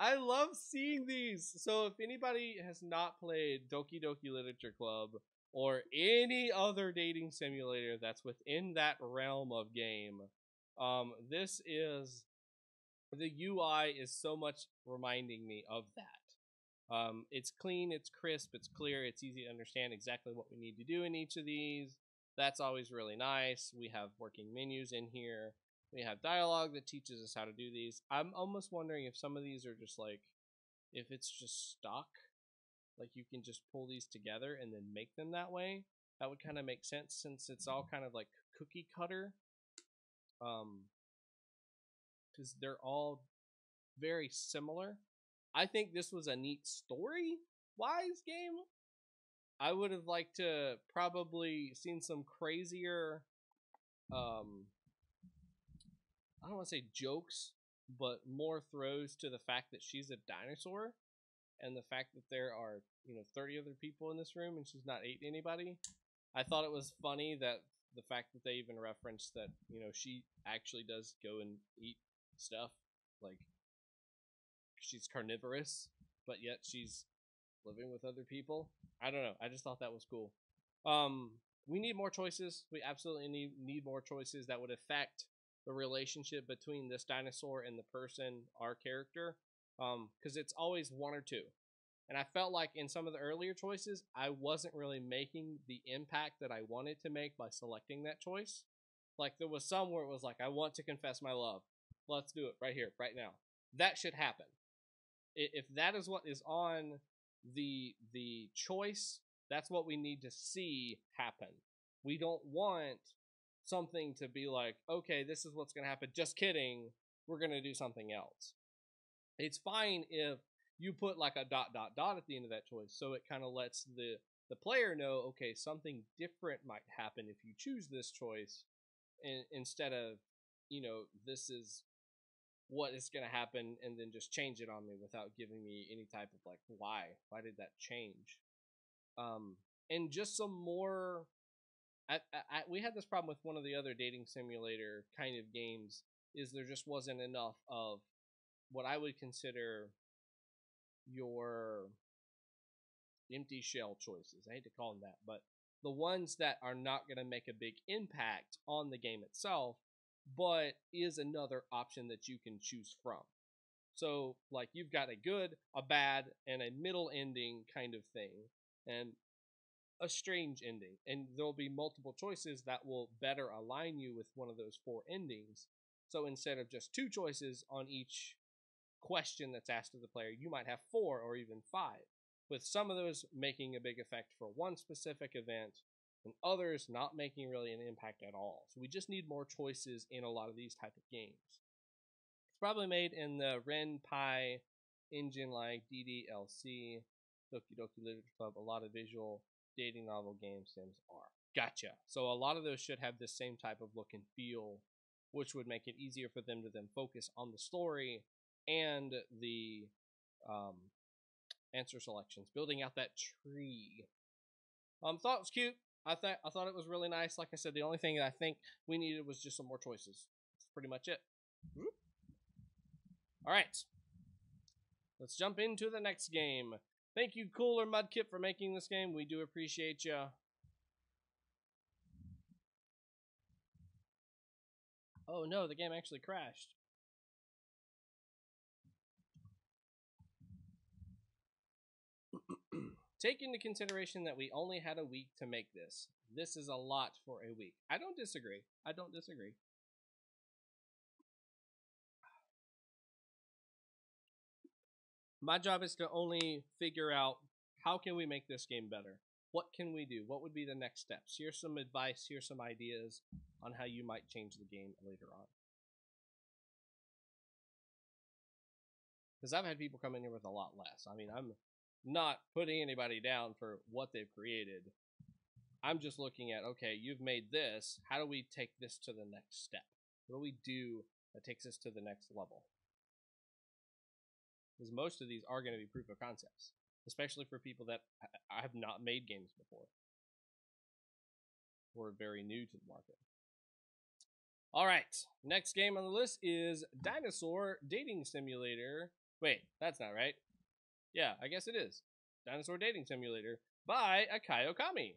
I love seeing these. So if anybody has not played Doki Doki Literature Club or any other dating simulator that's within that realm of game, this is, the UI is so much reminding me of that. It's clean, it's crisp, it's clear, it's easy to understand exactly what we need to do in each of these. That's always really nice. We have working menus in here. We have dialogue that teaches us how to do these. I'm almost wondering if some of these are just like, if it's just stock, like you can just pull these together and then make them that way. That would kind of make sense since it's all kind of like cookie cutter. Because they're all very similar. I think this was a neat story-wise game. I would have liked to probably seen some crazier, I don't want to say jokes, but more throws to the fact that she's a dinosaur and the fact that there are, 30 other people in this room and she's not eating anybody. I thought it was funny that the fact that they even referenced that, she actually does go and eat stuff. Like, she's carnivorous, but yet she's living with other people. I don't know. I just thought that was cool. We need more choices. We absolutely need more choices that would affect the relationship between this dinosaur and the person, our character. Because it's always one or two. And I felt like in some of the earlier choices, I wasn't really making the impact that I wanted to make by selecting that choice. Like, there was some where it was like, I want to confess my love. Let's do it right here, right now. That should happen. If that is what is on the choice, that's what we need to see happen. We don't want something to be like, okay, this is what's going to happen. Just kidding. We're going to do something else. It's fine if you put like a ... at the end of that choice, so it kind of lets the player know, okay, something different might happen if you choose this choice, instead of, this is what is going to happen, and then just change it on me without giving me any type of like, why did that change? And just some more, we had this problem with one of the other dating simulator kind of games, is there just wasn't enough of what I would consider your empty shell choices. I hate to call them that, but the ones that are not going to make a big impact on the game itself, but is another option that you can choose from. So, like, you've got a good, a bad, and a middle ending kind of thing, and a strange ending. And there'll be multiple choices that will better align you with one of those 4 endings. So instead of just 2 choices on each question that's asked of the player, you might have 4 or even 5, with some of those making a big effect for one specific event and others not making really an impact at all. So we just need more choices in a lot of these type of games. It's probably made in the RenPy engine like DDLC, Doki Doki Literature Club. A lot of visual dating novel game sims are. Gotcha. So a lot of those should have the same type of look and feel which would make it easier for them to then focus on the story and the answer selections, building out that tree. Thought it was cute. I thought it was really nice. Like I said, the only thing that I think we needed was just some more choices. That's pretty much it. All right, let's jump into the next game. Thank you, CoolerMidkip, for making this game. We do appreciate you. Oh no, the game actually crashed. Take into consideration that we only had a week to make this. This is a lot for a week. I don't disagree. I don't disagree. My job is to only figure out how can we make this game better. What can we do? What would be the next steps? Here's some advice. Here's some ideas on how you might change the game later on. Because I've had people come in here with a lot less. I mean, I'm not putting anybody down for what they've created. I'm just looking at, okay, you've made this. How do we take this to the next step? What do we do that takes us to the next level? Because most of these are going to be proof of concepts, especially for people that have not made games before or are very new to the market. All right, next game on the list is Dinosaur Dating Simulator. Wait, that's not right. Yeah, I guess it is. Dinosaur Dating Simulator by Akayo Kami.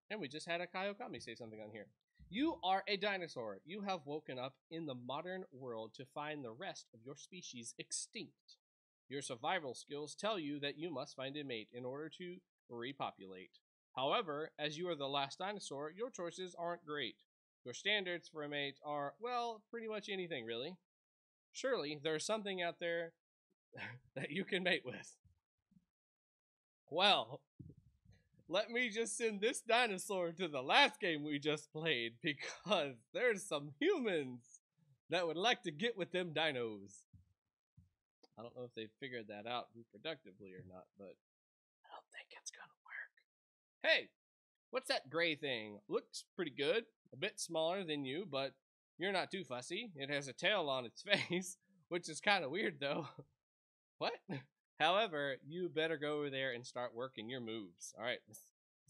And we just had Akayo Kami say something on here. You are a dinosaur. You have woken up in the modern world to find the rest of your species extinct. Your survival skills tell you that you must find a mate in order to repopulate. However, as you are the last dinosaur, your choices aren't great. Your standards for a mate are, well, pretty much anything, really. Surely, there's something out there that you can mate with. Well, let me just send this dinosaur to the last game we just played, because there's some humans that would like to get with them dinos. I don't know if they figured that out reproductively or not, but I don't think it's gonna work. Hey, what's that gray thing? Looks pretty good. A bit smaller than you, but you're not too fussy. It has a tail on its face, which is kind of weird though. What? However, you better go over there and start working your moves. All right, let's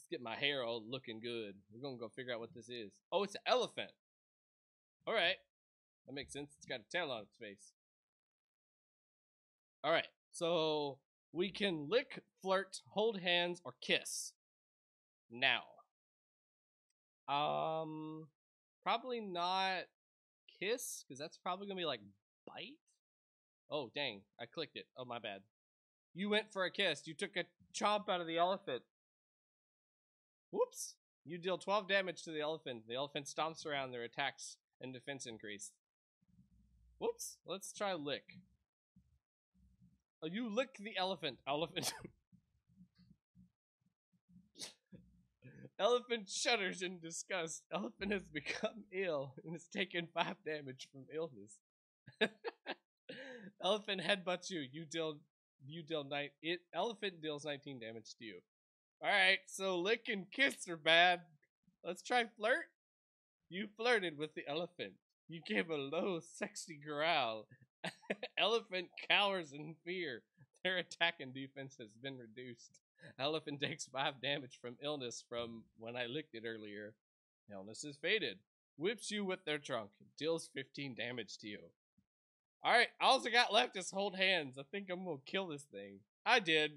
get my hair all looking good. We're going to go figure out what this is. Oh, it's an elephant. All right, that makes sense. It's got a tail on its face. All right, so we can lick, flirt, hold hands, or kiss. Now. Probably not kiss, because that's probably going to be like bite. Oh, dang, I clicked it. Oh, my bad. You went for a kiss. You took a chomp out of the elephant. Whoops. You deal 12 damage to the elephant. The elephant stomps around. Their attacks and defense increase. Whoops. Let's try lick. Oh, you lick the elephant. Elephant. Elephant shudders in disgust. Elephant has become ill and has taken 5 damage from illness. Elephant headbutts you. Elephant deals 19 damage to you. Alright, so lick and kiss are bad. Let's try flirt. You flirted with the elephant. You gave a low, sexy growl. Elephant cowers in fear. Their attack and defense has been reduced. Elephant takes 5 damage from illness from when I licked it earlier. Illness is faded. Whips you with their trunk. Deals 15 damage to you. Alright, all I got left is hold hands. I think I'm gonna kill this thing. I did.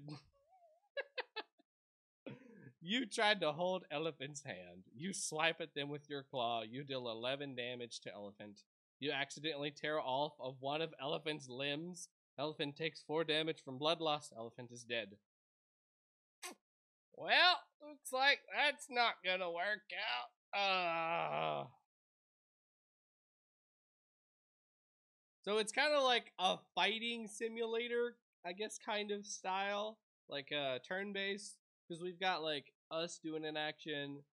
You tried to hold elephant's hand. You swipe at them with your claw. You deal 11 damage to elephant. You accidentally tear off of one of elephant's limbs. Elephant takes 4 damage from blood loss. Elephant is dead. Well, looks like that's not gonna work out. So it's kind of like a fighting simulator, I guess, kind of style, like turn-based, because we've got like us doing an action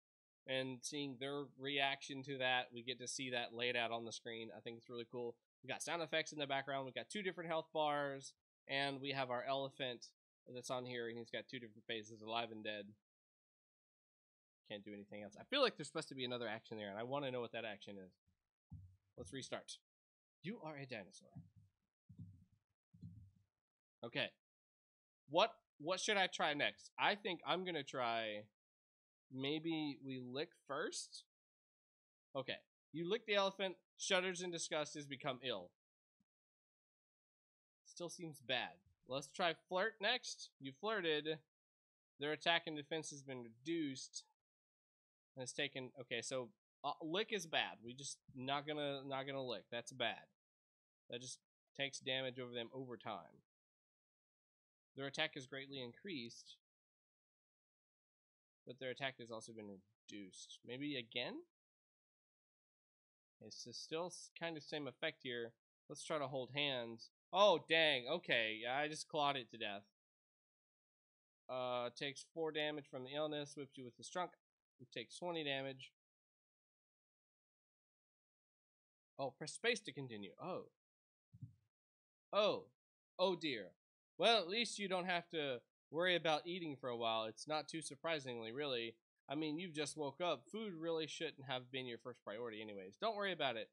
and seeing their reaction to that. We get to see that laid out on the screen. I think it's really cool. We got sound effects in the background. We got 2 different health bars, and we have our elephant that's on here, and he's got 2 different phases, alive and dead. can't do anything else. I feel like there's supposed to be another action there, and I want to know what that action is. Let's restart. You are a dinosaur. Okay. What should I try next? I think I'm gonna try. Maybe we lick first. Okay. You lick the elephant. Shudders in disgust has become ill. Still seems bad. Let's try flirt next. You flirted. Their attack and defense has been reduced. And it's taken. Okay, so lick is bad. We just not gonna lick. That's bad. That just takes damage over them over time. Their attack is greatly increased, but their attack has also been reduced. Maybe again? It's still kind of same effect here. Let's try to hold hands. Oh, dang. Okay, yeah, I just clawed it to death. Takes 4 damage from the illness. Whips you with the strunk. It takes 20 damage. Oh, press space to continue. Oh. Oh. Oh, dear. Well, at least you don't have to worry about eating for a while. It's not too surprisingly, really. I mean, you've just woke up. Food really shouldn't have been your first priority anyways. Don't worry about it.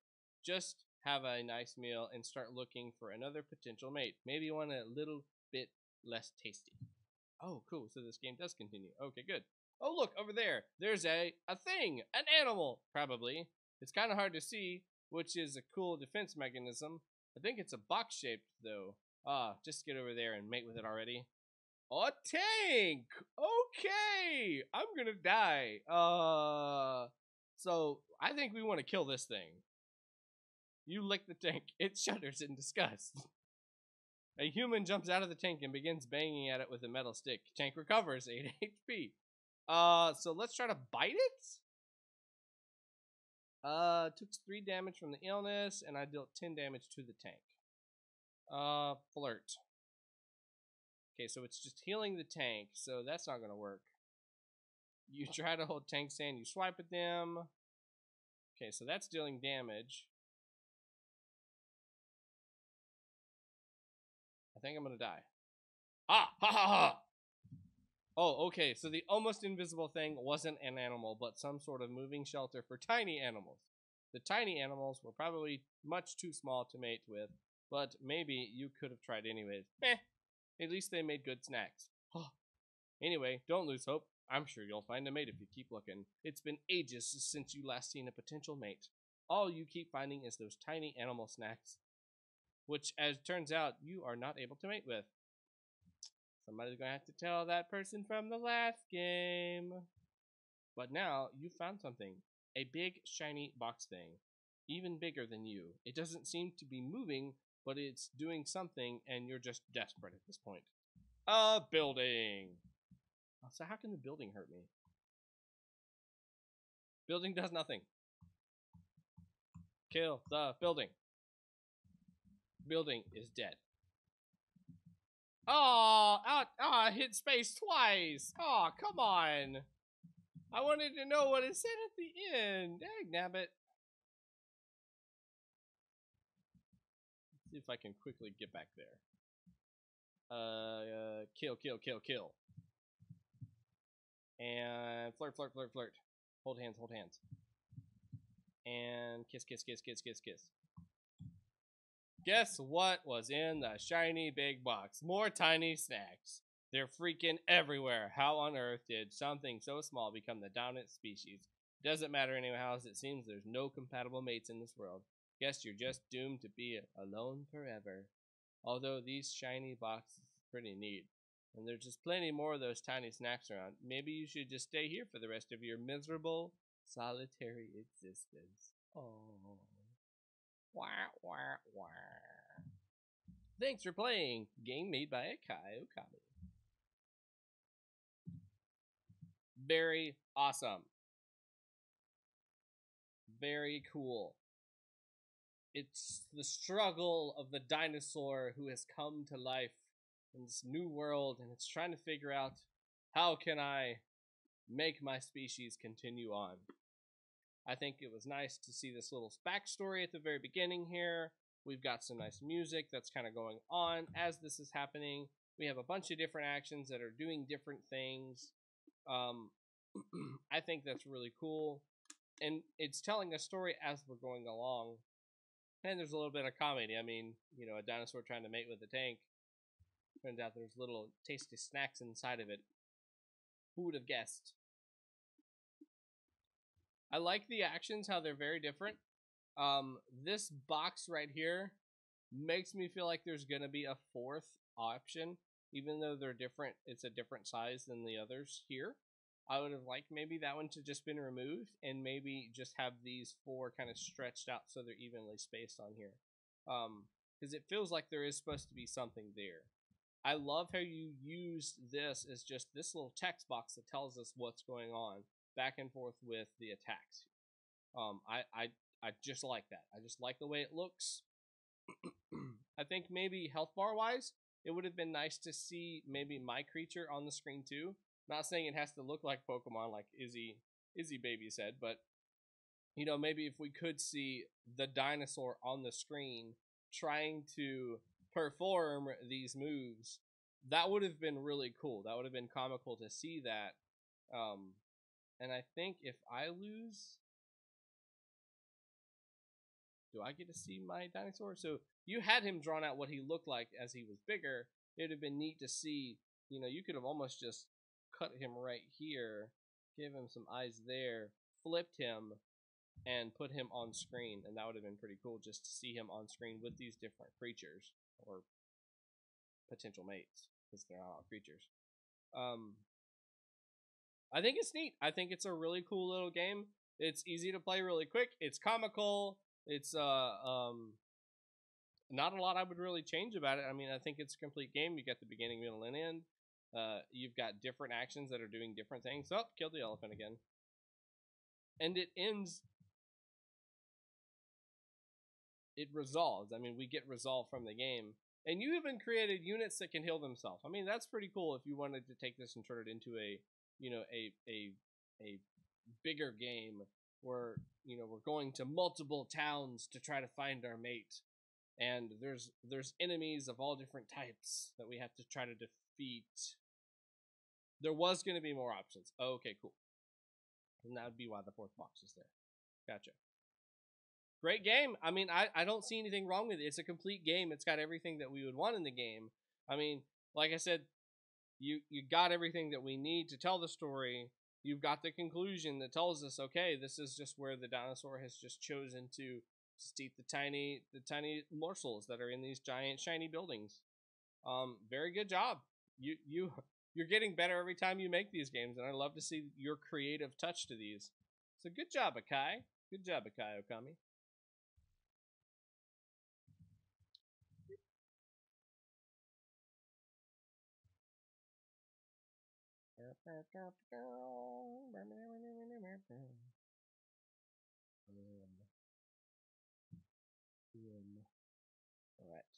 Just have a nice meal and start looking for another potential mate. Maybe one a little bit less tasty. Oh, cool. So this game does continue. Okay, good. Oh, look, over there. There's a thing. An animal, probably. It's kind of hard to see, which is a cool defense mechanism. I think it's a box-shaped, though. Just get over there and mate with it already. A tank! Okay! I'm gonna die. So, I think we want to kill this thing. You lick the tank. It shudders in disgust. A human jumps out of the tank and begins banging at it with a metal stick. Tank recovers 8 HP. So let's try to bite it? Took 3 damage from the illness, and I dealt 10 damage to the tank. Flirt. Okay, so it's just healing the tank, so that's not gonna work. You try to hold tank stand, you swipe at them. Okay, so that's dealing damage. I think I'm gonna die. Ah! Ha ha ha! Oh, okay, so the almost invisible thing wasn't an animal, but some sort of moving shelter for tiny animals. The tiny animals were probably much too small to mate with, but maybe you could have tried anyways. At least they made good snacks. Anyway, don't lose hope. I'm sure you'll find a mate if you keep looking. It's been ages since you last seen a potential mate. All you keep finding is those tiny animal snacks, which, as it turns out, you are not able to mate with. Somebody's going to have to tell that person from the last game. But now, you found something. A big, shiny box thing. Even bigger than you. It doesn't seem to be moving, but it's doing something, and you're just desperate at this point. A building! So how can the building hurt me? Building does nothing. Kill the building. Building is dead. Oh, I hit space twice. Oh, come on. I wanted to know what it said at the end. Dang, nabbit. Let's see if I can quickly get back there. Kill. And flirt. Hold hands. And kiss. Guess what was in the shiny big box? More tiny snacks. They're freaking everywhere. How on earth did something so small become the dominant species? Doesn't matter anyhow, as it seems there's no compatible mates in this world. Guess you're just doomed to be alone forever. Although these shiny boxes are pretty neat. And there's just plenty more of those tiny snacks around. Maybe you should just stay here for the rest of your miserable, solitary existence. Oh. Wah. Thanks for playing. Game made by Akai Okami. Very awesome. Very cool. It's the struggle of the dinosaur who has come to life in this new world, and it's trying to figure out, how can I make my species continue on? I think it was nice to see this little backstory at the very beginning here. We've got some nice music that's kind of going on as this is happening. We have a bunch of different actions that are doing different things. I think that's really cool. And it's telling a story as we're going along. And there's a little bit of comedy. I mean, you know, a dinosaur trying to mate with a tank. Turns out there's little tasty snacks inside of it. Who would have guessed? I like the actions, how they're very different. This box right here makes me feel like there's gonna be a fourth option, even though they're different. It's a different size than the others here. I would have liked maybe that one to just been removed and maybe just have these four kind of stretched out so they're evenly spaced on here. Because it feels like there is supposed to be something there. I love how you used this as just this little text box that tells us what's going on back and forth with the attacks. I just like that. I just like the way it looks. I think maybe health bar wise, it would have been nice to see maybe my creature on the screen too. Not saying it has to look like Pokemon like Izzy Baby said, but you know, maybe if we could see the dinosaur on the screen trying to perform these moves, that would have been really cool. That would have been comical to see that. And I think if I lose, do I get to see my dinosaur? So you had him drawn out what he looked like as he was bigger. It would have been neat to see, you know, you could have almost just cut him right here, give him some eyes there, flipped him, and put him on screen. And that would have been pretty cool just to see him on screen with these different creatures or potential mates because they're not all creatures. I think it's neat. I think it's a really cool little game. It's easy to play really quick. It's comical. It's not a lot I would really change about it. I mean, I think it's a complete game. You got the beginning, middle, and end. You've got different actions that are doing different things. Oh, killed the elephant again. And it ends. It resolves. I mean, we get resolve from the game. And you even created units that can heal themselves. I mean, that's pretty cool if you wanted to take this and turn it into a, you know, a bigger game where, you know, we're going to multiple towns to try to find our mate. And there's enemies of all different types that we have to try to defeat. There was going to be more options. Oh, okay, cool. And that would be why the fourth box is there. Gotcha. Great game. I mean, I don't see anything wrong with it. It's a complete game. It's got everything that we would want in the game. I mean, like I said, you got everything that we need to tell the story. You've got the conclusion that tells us, okay, this is just where the dinosaur has just chosen to just eat the tiny morsels that are in these giant shiny buildings. Very good job. You're getting better every time you make these games, and I love to see your creative touch to these. So good job, Akai. Good job, Akai Okami. Alright.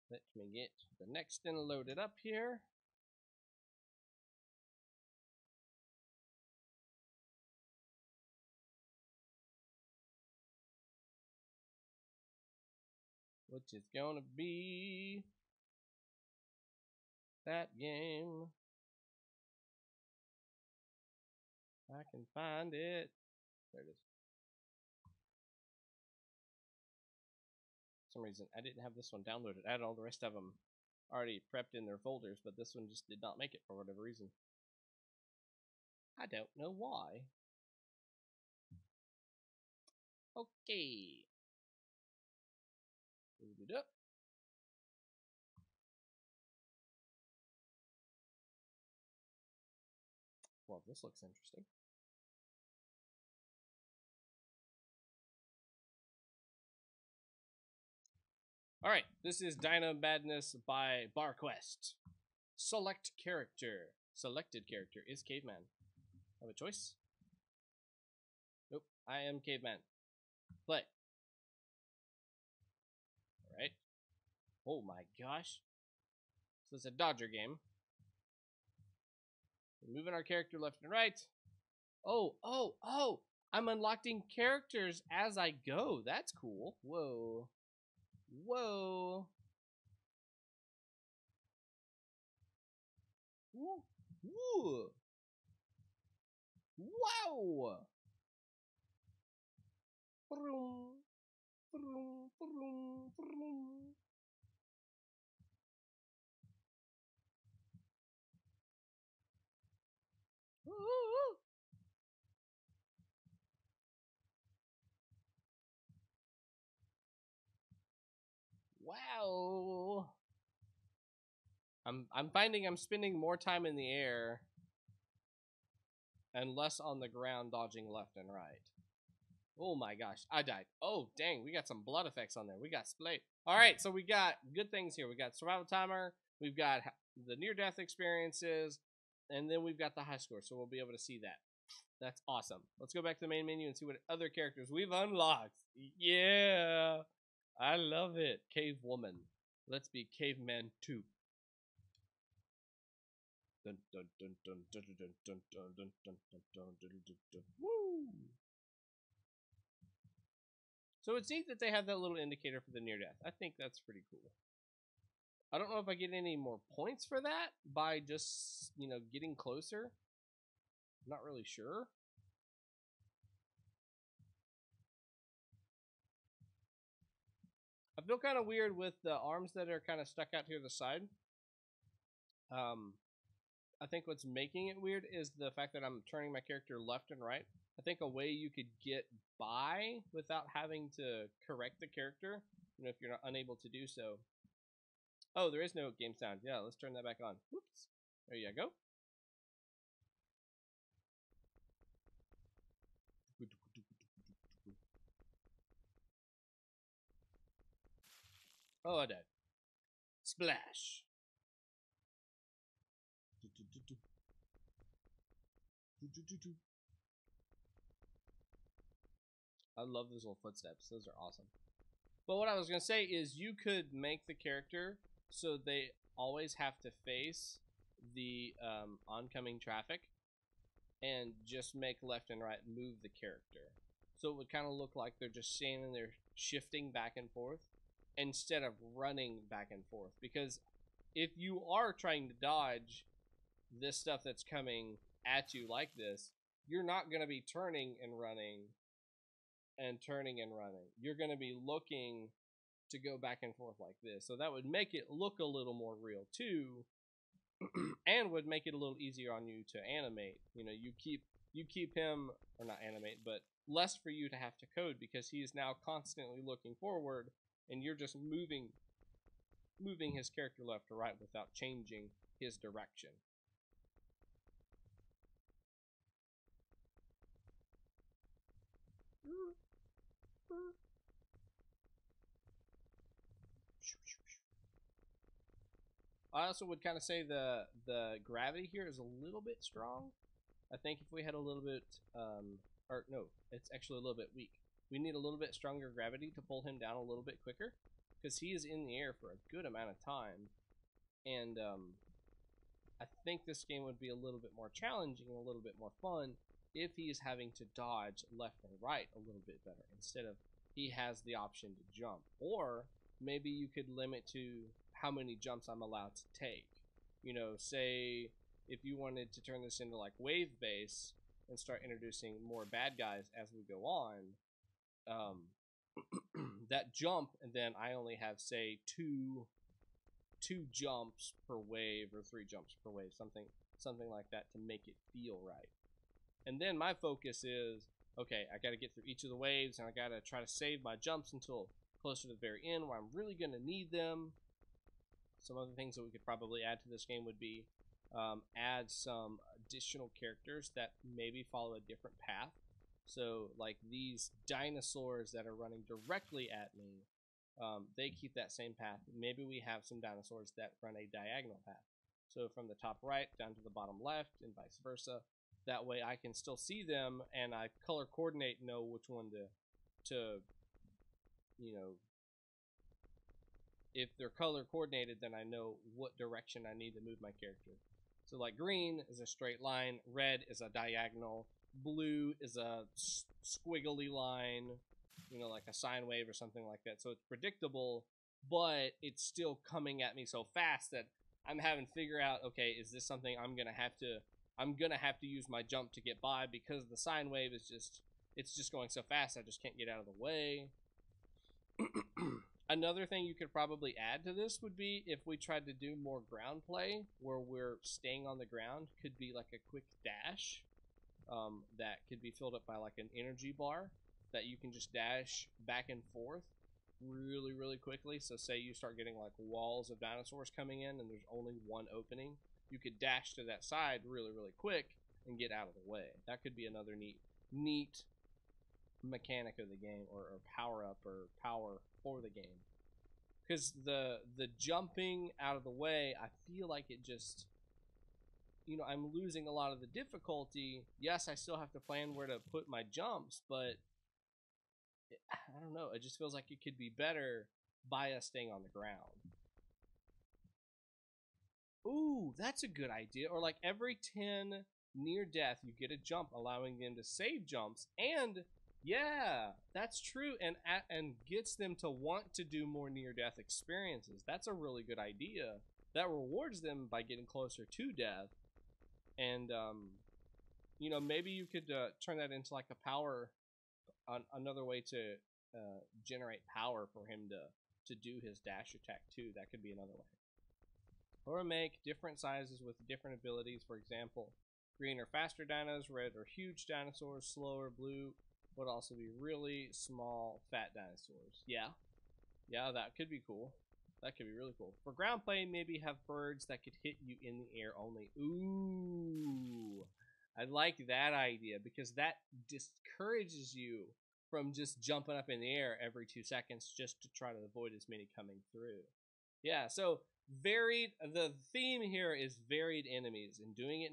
Let me get the next one loaded up here. Which is gonna be that game. I can find it. There it is. For some reason, I didn't have this one downloaded. I had all the rest of them already prepped in their folders, but this one just did not make it for whatever reason. I don't know why. Okay. Load it up. Well, this looks interesting. Alright, this is Dino Madness by Barquest. Select character. Selected character is Caveman. I have a choice? Nope, I am Caveman. Play. Alright. Oh my gosh. So it's a Dodger game. We're moving our character left and right. Oh! I'm unlocking characters as I go. That's cool. Whoa. Whoa. Woo. go. Vroom, vroom, vroom, vroom. Ooh. Wow. I'm finding I'm spending more time in the air and less on the ground dodging left and right. Oh my gosh, I died. Oh dang, we got some blood effects on there. We got split. All right, so we got good things here. We got survival timer. We've got the near-death experiences, and then we've got the high score. So we'll be able to see that. That's awesome. Let's go back to the main menu and see what other characters we've unlocked. Yeah, I love it. Cave woman. Let's be caveman 2. Dun, dun, dun, dun, dun, dun, dun, dun, dun, dun, dun, dun, dun, dun, dun. Woo! So it's neat that they have that little indicator for the near death. I think that's pretty cool. I don't know if I get any more points for that by just, getting closer. I'm not really sure. I feel kind of weird with the arms that are kind of stuck out here to the side. I think what's making it weird is the fact that I'm turning my character left and right. I think a way you could get by without having to correct the character, if you're not unable to do so. Oh, there is no game sound. Yeah, let's turn that back on. Whoops. There you go. Oh, I died. Splash. I love those little footsteps. Those are awesome. But what I was going to say is you could make the character so they always have to face the oncoming traffic and just make left and right move the character. So it would kind of look like they're just standing there shifting back and forth instead of running back and forth. Because if you are trying to dodge this stuff that's coming at you like this, you're not going to be turning and running and turning and running. You're going to be looking to go back and forth like this. So that would make it look a little more real too, and would make it a little easier on you to animate. You keep him, or not animate, but less for you to have to code because he is now constantly looking forward, and you're just moving his character left to right without changing his direction. I also would kind of say the gravity here is a little bit strong. I think if we had a little bit, or no, it's actually a little bit weak. We need a little bit stronger gravity to pull him down a little bit quicker, because he is in the air for a good amount of time. And I think this game would be a little bit more challenging and a little bit more fun if he is having to dodge left and right a little bit better, instead of he has the option to jump. Or maybe you could limit to how many jumps I'm allowed to take. Say if you wanted to turn this into like wave base and start introducing more bad guys as we go on, that jump, and then I only have say two jumps per wave or 3 jumps per wave, something like that, to make it feel right. And then my focus is, okay, I got to get through each of the waves, and I got to try to save my jumps until closer to the very end where I'm really going to need them. Some other things that we could probably add to this game would be add some additional characters that maybe follow a different path. So like these dinosaurs that are running directly at me, they keep that same path. Maybe we have some dinosaurs that run a diagonal path. So from the top right down to the bottom left and vice versa. That way I can still see them, and I color coordinate, know which one to if they're color coordinated, then I know what direction I need to move my character. So like green is a straight line, red is a diagonal, blue is a squiggly line, like a sine wave or something like that. So it's predictable, but it's still coming at me so fast that I'm having to figure out, okay, is this something I'm going to have to I'm gonna have to use my jump to get by because the sine wave is it's just going so fast I just can't get out of the way. Another thing you could probably add to this would be if we tried to do more ground play where we're staying on the ground. Could be like a quick dash that could be filled up by like an energy bar that you can just dash back and forth really quickly. So say you start getting like walls of dinosaurs coming in and there's only one opening, you could dash to that side really quick and get out of the way. That could be another neat mechanic of the game, or power up or power for the game. Because the jumping out of the way, I feel like it just, you know, I'm losing a lot of the difficulty. Yes, I still have to plan where to put my jumps, but I don't know, it just feels like it could be better by us staying on the ground. Ooh, that's a good idea. Or like every 10 near death, you get a jump, allowing them to save jumps. And yeah, that's true. And gets them to want to do more near death experiences. That's a really good idea. That rewards them by getting closer to death. And, you know, maybe you could turn that into like a power, another way to generate power for him to do his dash attack too. That could be another way. Or make different sizes with different abilities. For example, green or faster dinos, red or huge dinosaurs, slower, blue would also be really small, fat dinosaurs. Yeah, that could be cool. That could be really cool. For ground play, maybe have birds that could hit you in the air only. Ooh, I like that idea because that discourages you from just jumping up in the air every 2 seconds just to try to avoid as many coming through. Yeah, so varied. The theme here is varied enemies and doing it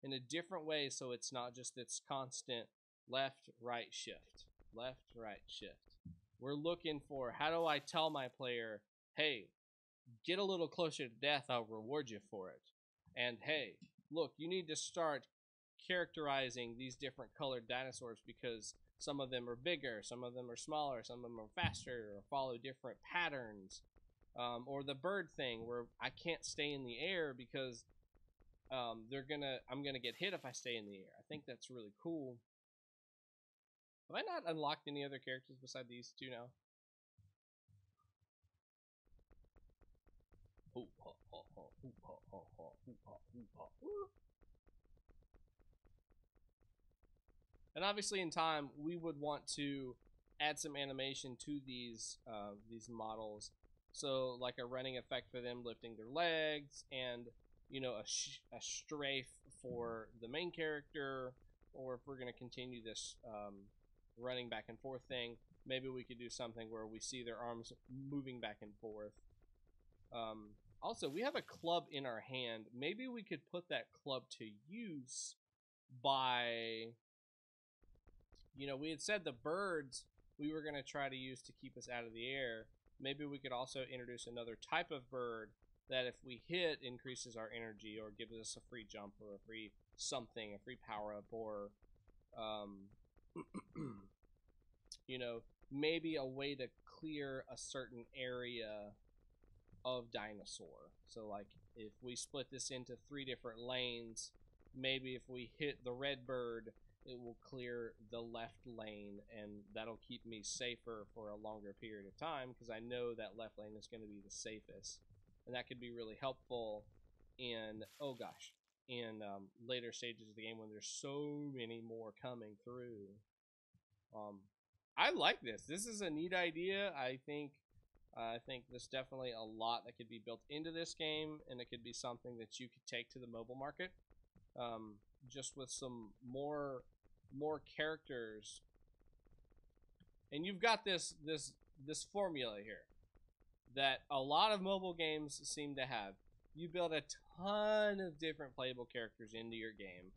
in a different way, so it's not just this constant left, right, shift, left, right, shift. We're looking for, how do I tell my player, hey, get a little closer to death, I'll reward you for it. And hey, look, you need to start characterizing these different colored dinosaurs because some of them are bigger, some of them are smaller, some of them are faster, or follow different patterns. Or the bird thing where I can't stay in the air because I'm gonna get hit if I stay in the air. I think that's really cool. Have I not unlocked any other characters beside these two now? And obviously in time, we would want to add some animation to these models. So like a running effect for them lifting their legs, and you know, a strafe for the main character. Or if we're going to continue this running back and forth thing, maybe we could do something where we see their arms moving back and forth. Also, we have a club in our hand. Maybe we could put that club to use by, you know, we had said the birds we were going to try to use to keep us out of the air. Maybe we could also introduce another type of bird that if we hit increases our energy or gives us a free jump or a free something, a free power up, or you know, maybe a way to clear a certain area of dinosaur. So like if we split this into 3 different lanes, maybe if we hit the red bird, it will clear the left lane, and that'll keep me safer for a longer period of time because I know that left lane is going to be the safest. And that could be really helpful in, oh gosh, in later stages of the game when there's so many more coming through. I like this. This is a neat idea. I think there's definitely a lot that could be built into this game, and it could be something that you could take to the mobile market, just with some more characters. And you've got this formula here that a lot of mobile games seem to have. You build a ton of different playable characters into your game,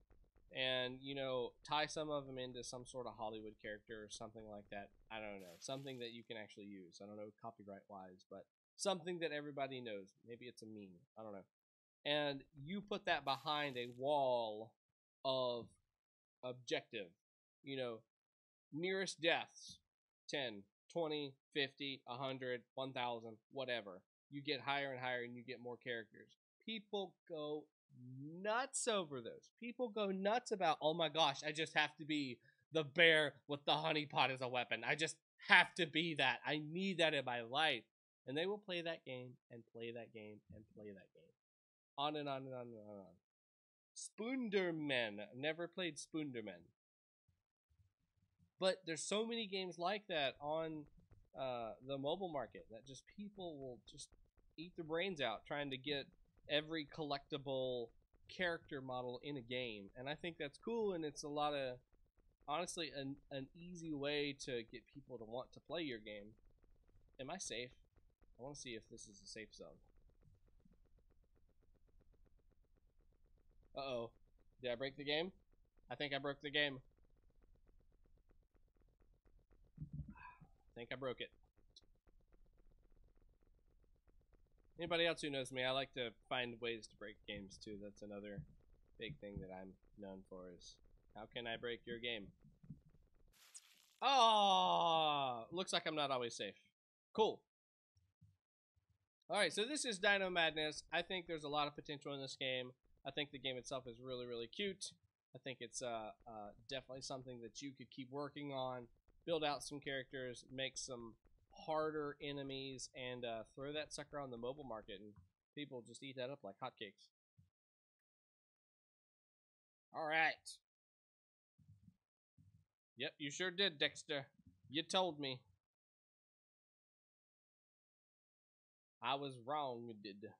and you know, tie some of them into some sort of Hollywood character or something like that. I don't know, something that you can actually use. I don't know, copyright wise, but something that everybody knows. Maybe it's a meme, I don't know. And you put that behind a wall of objective, you know, nearest deaths, 10, 20, 50, 100, 1,000, whatever. You get higher and higher and you get more characters. People go nuts over those. People go nuts about, oh my gosh, I just have to be the bear with the honey pot as a weapon. I just have to be that. I need that in my life. And they will play that game and play that game and play that game. On and on and on and on. Spoonderman. Never played Spoonderman. But there's so many games like that on the mobile market that just people will just eat their brains out trying to get every collectible character model in a game. And I think that's cool, and it's a lot of, honestly, an easy way to get people to want to play your game. Am I safe? I want to see if this is a safe zone. Uh-oh. Did I break the game? I think I broke the game. I think I broke it. Anybody else who knows me, I like to find ways to break games too. That's another big thing that I'm known for, is how can I break your game? Oh, looks like I'm not always safe. Cool. Alright, so this is Dino Madness. I think there's a lot of potential in this game. I think the game itself is really, really cute. I think it's definitely something that you could keep working on, build out some characters, make some harder enemies, and throw that sucker on the mobile market, and people just eat that up like hotcakes. Alright. Yep, you sure did, Dexter. You told me. I was wrong, did.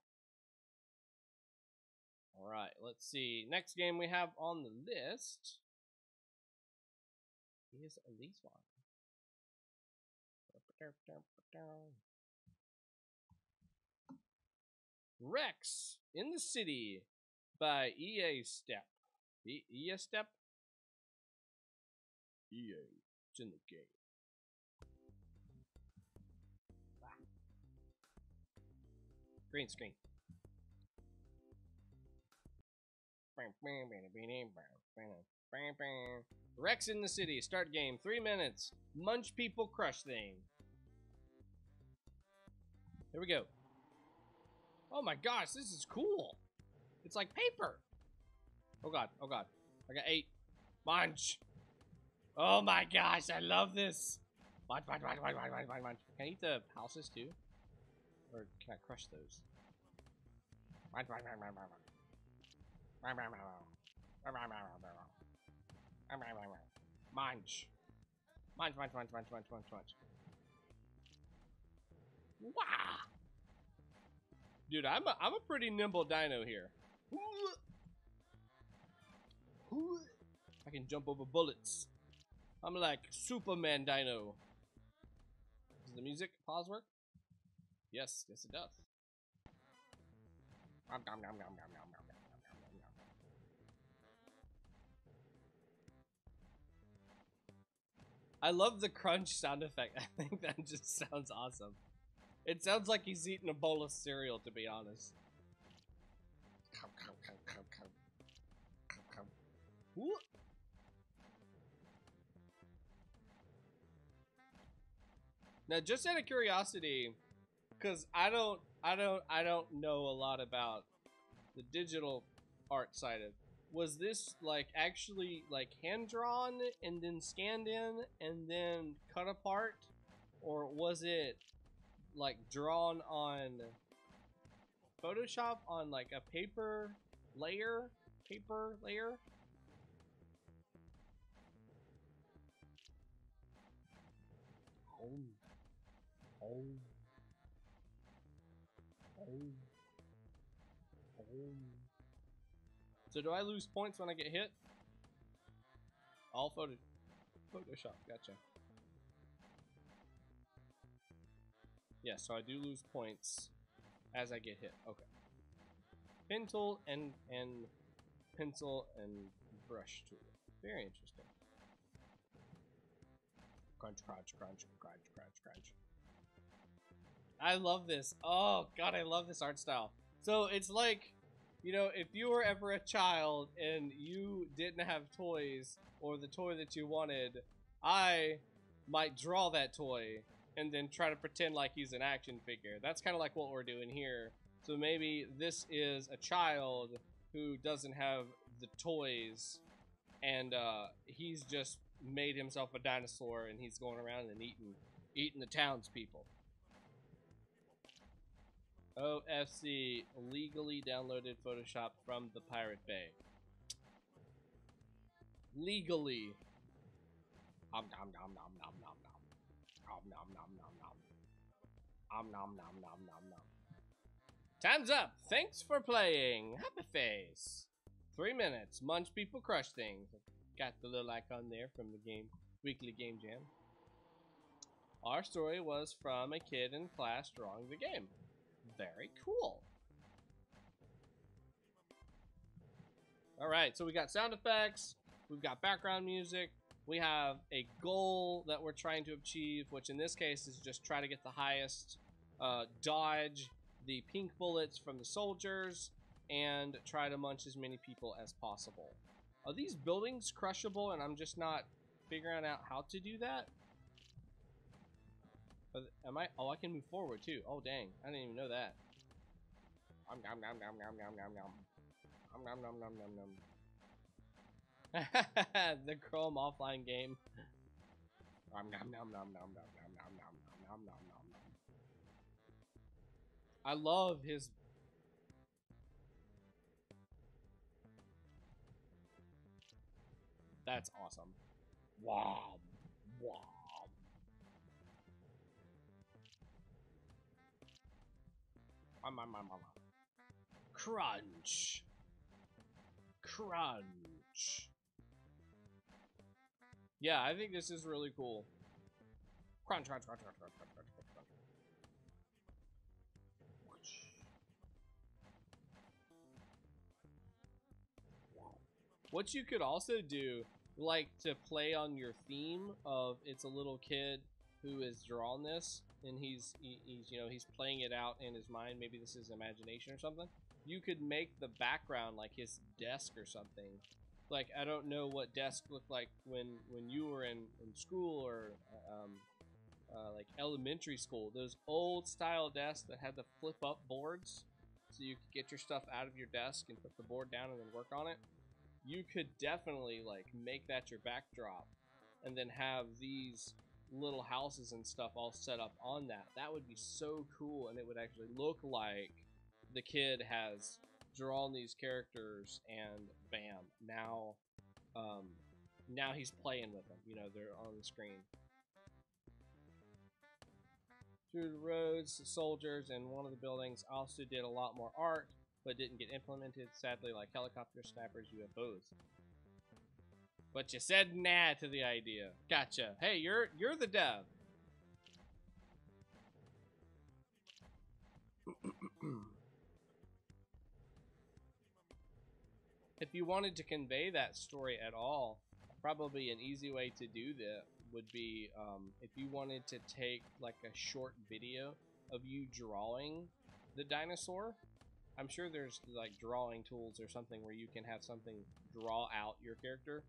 Alright, let's see. Next game we have on the list is this one. Rex in the City by Eastep. Eastep? EA. It's in the game. Green screen. Rex in the City. Start game. 3 minutes. Munch people crush thing. Here we go. Oh my gosh, this is cool. It's like paper. Oh god, oh god. I got 8. Munch. Oh my gosh, I love this. Munch, munch, munch, munch, munch, munch, munch. Can I eat the houses too? Or can I crush those? Munch, munch, munch, munch, munch. Munch. Munch, munch, munch, munch, munch, munch, munch. Wow. Dude, I'm a pretty nimble dino here. I can jump over bullets. I'm like Superman Dino. Does the music pause work? Yes, yes it does. I love the crunch sound effect. I think that just sounds awesome. It sounds like he's eating a bowl of cereal, to be honest. Now, just out of curiosity, because I don't know a lot about the digital art side of it. Was this like actually like hand drawn and then scanned in and then cut apart, or was it like drawn on Photoshop on like a paper layer? So do I lose points when I get hit? All Photoshop, gotcha. Yeah, so I do lose points as I get hit. Okay. Pen tool and pencil and brush tool. Very interesting. Crunch, crunch, crunch, crunch, crunch, crunch. I love this. Oh god, I love this art style. So it's like, you know, if you were ever a child and you didn't have toys or the toy that you wanted, I might draw that toy and then try to pretend like he's an action figure. That's kind of like what we're doing here. So maybe this is a child who doesn't have the toys, and he's just made himself a dinosaur, and he's going around and eating the townspeople. OFC legally downloaded Photoshop from the Pirate Bay. Legally. Nom nom nom nom nom nom nom. Nom nom nom nom nom. Nom nom nom nom nom. Time's up. Thanks for playing. Happy face. 3 minutes. Munch people crush things. Got the little icon there from the game weekly game jam. Our story was from a kid in class drawing the game. Very cool. Alright, so we got sound effects, we've got background music, we have a goal that we're trying to achieve, which in this case is just try to get the highest dodge the pink bullets from the soldiers and try to munch as many people as possible. Are these buildings crushable and I'm just not figuring out how to do that? Am I? Oh, I can move forward too. Oh, dang. I didn't even know that. Nom nom nom nom nom nom nom nom. Nom nom nom nom nom. The Chrome offline game. Nom nom nom nom nom nom nom nom nom nom nom nom. I love his. That's awesome. Wow. Wow. Crunch. Crunch. Yeah, I think this is really cool. Crunch, crunch, crunch, crunch, crunch, crunch, crunch, crunch. What you could also do, like to play on your theme of it's a little kid who is drawing this, and he's you know, he's playing it out in his mind. Maybe this is imagination or something. You could make the background like his desk or something. Like, I don't know what desk looked like when you were in school or like elementary school. Those old style desks that had the flip up boards, so you could get your stuff out of your desk and put the board down and then work on it. You could definitely like make that your backdrop, and then have these little houses and stuff all set up on that. That would be so cool, and it would actually look like the kid has drawn these characters, and bam, now now he's playing with them. You know, they're on the screen. Through the roads, the soldiers, and one of the buildings also did a lot more art, but didn't get implemented, sadly, like helicopter snipers, UFOs. But you said nah to the idea. Gotcha. Hey, you're the dev. If you wanted to convey that story at all, probably an easy way to do that would be if you wanted to take like a short video of you drawing the dinosaur. I'm sure there's like drawing tools or something where you can have something draw out your character,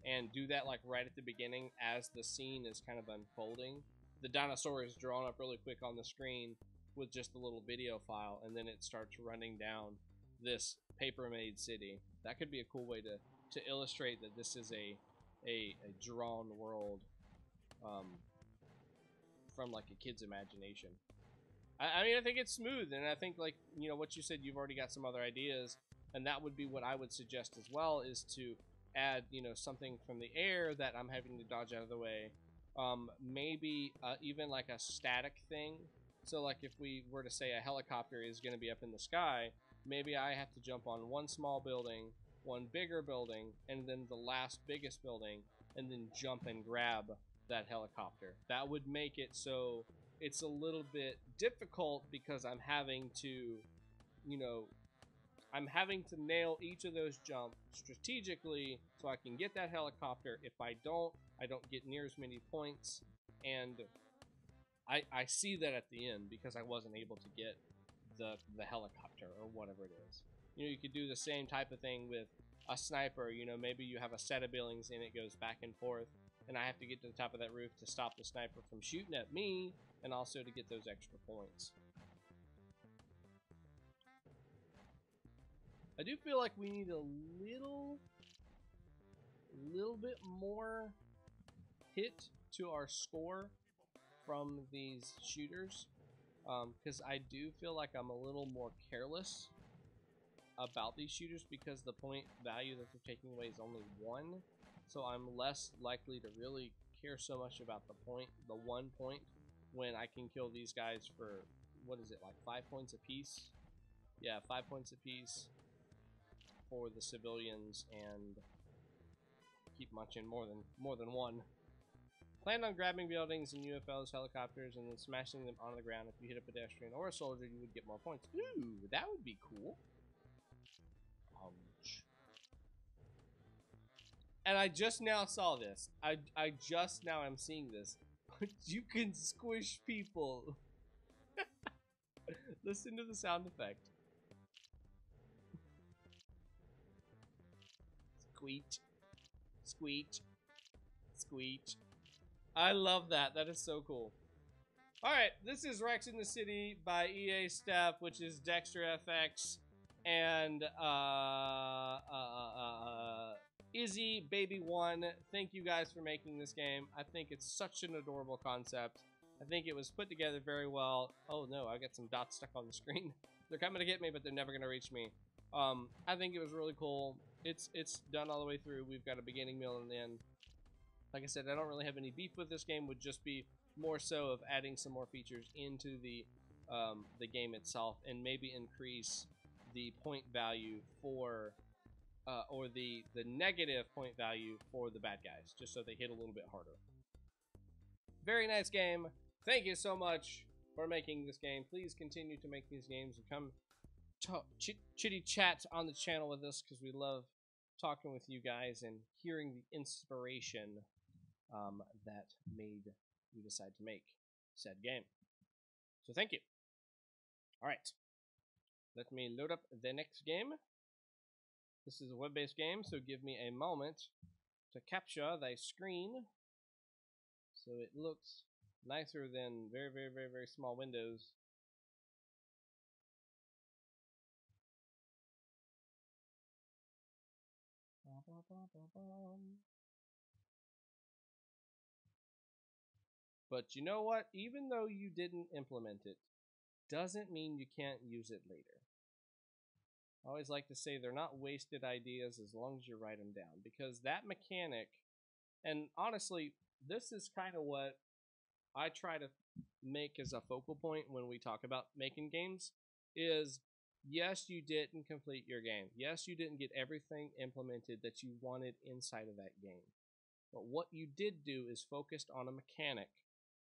and do that like right at the beginning as the scene is kind of unfolding. The dinosaur is drawn up really quick on the screen with just a little video file, and then it starts running down this paper-made city. That could be a cool way to illustrate that this is a drawn world from like a kid's imagination. I mean, I think it's smooth, and I think, like, you know, what you said, you've already got some other ideas, and that would be what I would suggest as well, is to add, you know, something from the air that I'm having to dodge out of the way. Maybe even like a static thing. So like if we were to say a helicopter is going to be up in the sky, maybe I have to jump on one small building, one bigger building, and then the last biggest building, and then jump and grab that helicopter. That would make it so it's a little bit difficult, because I'm having to, you know, I'm having to nail each of those jumps strategically so I can get that helicopter. If I don't get near as many points, and I see that at the end because I wasn't able to get the helicopter or whatever it is. You know, you could do the same type of thing with a sniper. You know, maybe you have a set of buildings and it goes back and forth, and I have to get to the top of that roof to stop the sniper from shooting at me, and also to get those extra points. I do feel like we need a little bit more hit to our score from these shooters, because I do feel like I'm a little more careless about these shooters because the point value that they're taking away is only 1, so I'm less likely to really care so much about the 1 point, when I can kill these guys for, what is it, like 5 points apiece? Yeah, 5 points apiece for the civilians and keep munching more than 1. Plan on grabbing buildings and UFOs, helicopters, and then smashing them on the ground. If you hit a pedestrian or a soldier, you would get more points. Ooh, that would be cool. And I just now saw this. I just now am seeing this. You can squish people. Listen to the sound effect. Squeak. Squeak. Squeak. I love that. That is so cool. Alright, this is Rex in the City by Eastep, which is Dexter FX and Izzy Baby One. Thank you guys for making this game. I think it's such an adorable concept. I think it was put together very well. Oh no, I got some dots stuck on the screen. They're coming to get me, but they're never gonna reach me. I think it was really cool. It's done all the way through. We've got a beginning, middle, and end. Like I said, I don't really have any beef with this game. Would just be more so of adding some more features into the game itself, and maybe increase the point value for or the negative point value for the bad guys, just so they hit a little bit harder. Very nice game. Thank you so much for making this game. Please continue to make these games and come chitty chat on the channel with us, because we love talking with you guys and hearing the inspiration that made you decide to make said game. So thank you. All right, let me load up the next game. This is a web-based game, so give me a moment to capture the screen so it looks nicer than very, very, very, very small windows. But you know what? Even though you didn't implement it, doesn't mean you can't use it later. I always like to say they're not wasted ideas as long as you write them down, because that mechanic, and honestly, this is kind of what I try to make as a focal point when we talk about making games, is yes, you didn't complete your game. Yes, you didn't get everything implemented that you wanted inside of that game. But what you did do is focused on a mechanic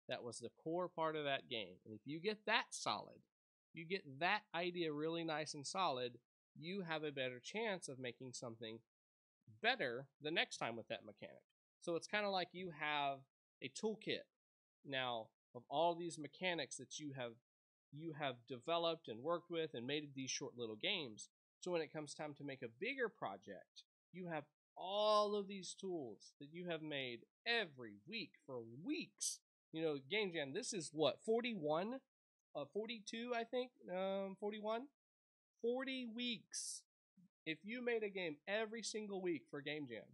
that was the core part of that game. And if you get that solid, you get that idea really nice and solid, you have a better chance of making something better the next time with that mechanic. So it's kind of like you have a toolkit now of all these mechanics that you have developed and worked with and made these short little games. So when it comes time to make a bigger project, you have all of these tools that you have made every week for weeks. You know, Game Jam, this is what, 41? 42, I think? 41? 40 weeks. If you made a game every single week for Game Jam,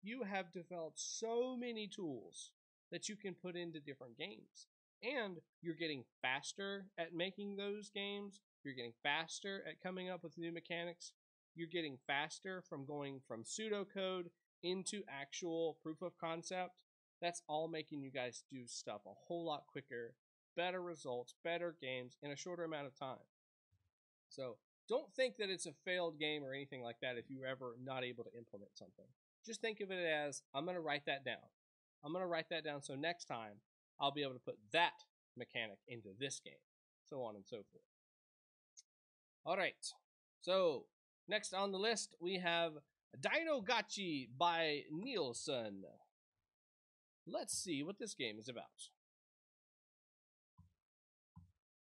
you have developed so many tools that you can put into different games. And you're getting faster at making those games. You're getting faster at coming up with new mechanics. You're getting faster from going from pseudocode into actual proof of concept. That's all making you guys do stuff a whole lot quicker, better results, better games in a shorter amount of time. So don't think that it's a failed game or anything like that if you're ever not able to implement something. Just think of it as, I'm going to write that down. I'm going to write that down so next time I'll be able to put that mechanic into this game, so on and so forth. All right, so next on the list we have Dinogotchi by nielisson. Let's see what this game is about.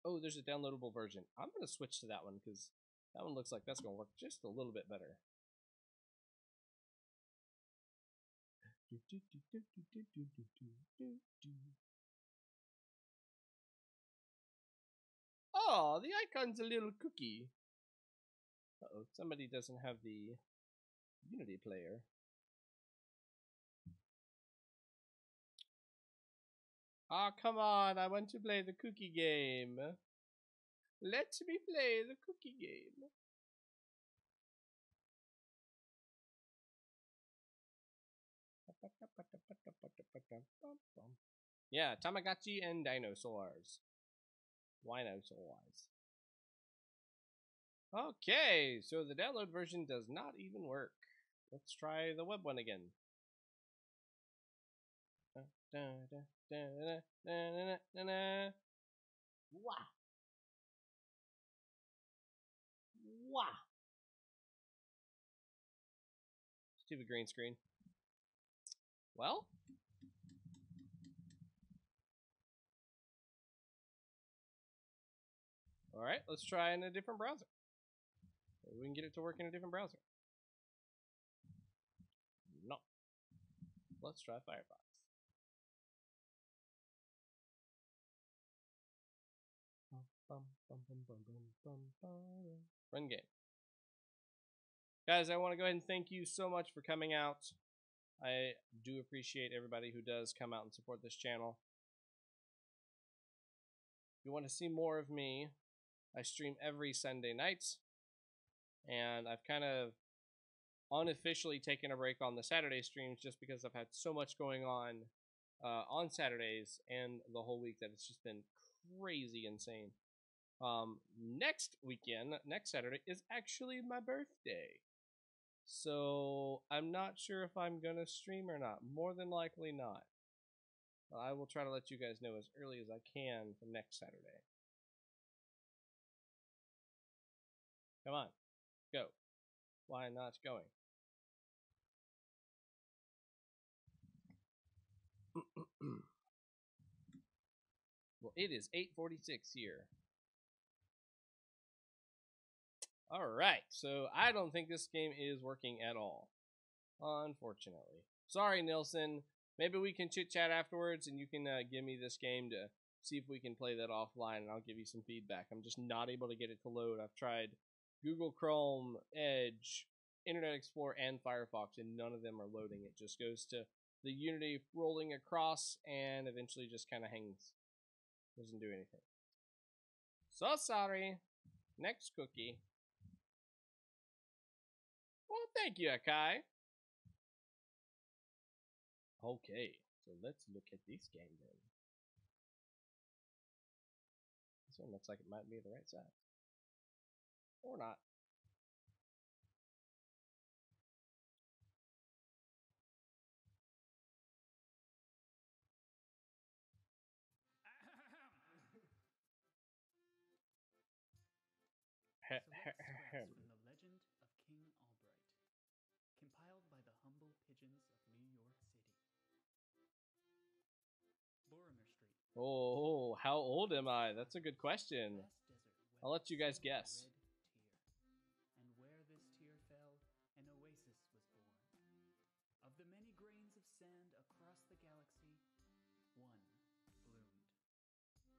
Oh, there's a downloadable version. I'm going to switch to that one because that one looks like that's going to work just a little bit better. Oh, the icon's a little cookie. Uh-oh, somebody doesn't have the Unity player. Ah, come on, I want to play the cookie game. Let me play the cookie game. Yeah, Tamagotchi and dinosaurs. Winosaurs. Okay, so the download version does not even work. Let's try the web one again. Wah. Wah. Stupid green screen. Well, all right, let's try in a different browser. Maybe we can get it to work in a different browser. No. Let's try Firefox. Run game. Guys, I want to go ahead and thank you so much for coming out. I do appreciate everybody who does come out and support this channel. If you want to see more of me, I stream every Sunday night. And I've kind of unofficially taken a break on the Saturday streams just because I've had so much going on Saturdays and the whole week that it's just been crazy insane. Next weekend, next Saturday, is actually my birthday. So I'm not sure if I'm going to stream or not. More than likely not. I will try to let you guys know as early as I can for next Saturday. Come on. Go. Why not going? Well, it is 8:46 here. Alright, so I don't think this game is working at all. Unfortunately. Sorry, Nilsson. Maybe we can chit-chat afterwards and you can give me this game to see if we can play that offline and I'll give you some feedback. I'm just not able to get it to load. I've tried Google Chrome, Edge, Internet Explorer, and Firefox, and none of them are loading. It just goes to the Unity rolling across and eventually just kind of hangs. Doesn't do anything. So sorry. Next cookie. Well, thank you, Akai. Okay, so let's look at this game then. This one looks like it might be the right size. Or not. Select scraps from the legend of King Albright, compiled by the humble pigeons of New York City. Lorimer Street. Oh, how old am I? That's a good question. I'll let you guys guess. And where this tear fell, an oasis was born. Of the many grains of sand across the galaxy, one bloomed.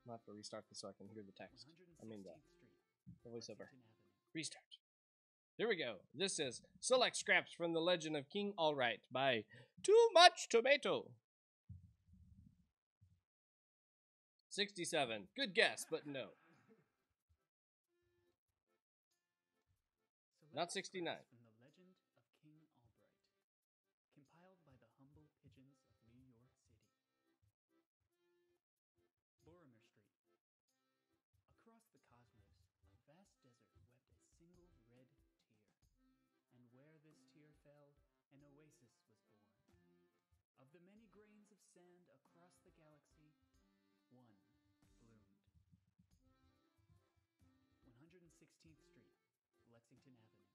I'll have to restart this so I can hear the text. I mean the voiceover. Restart. Here we go. This is Select Scraps from the Legend of King Albright by TooMuchTomato. 67. Good guess, but no. Not 69. From the legend of King Albright, compiled by the humble pigeons of New York City. Lorimer Street. Across the cosmos, a vast desert wept a single red tear. And where this tear fell, an oasis was born. Of the many grains of sand across the galaxy, one bloomed. 116th Street, Lexington Avenue.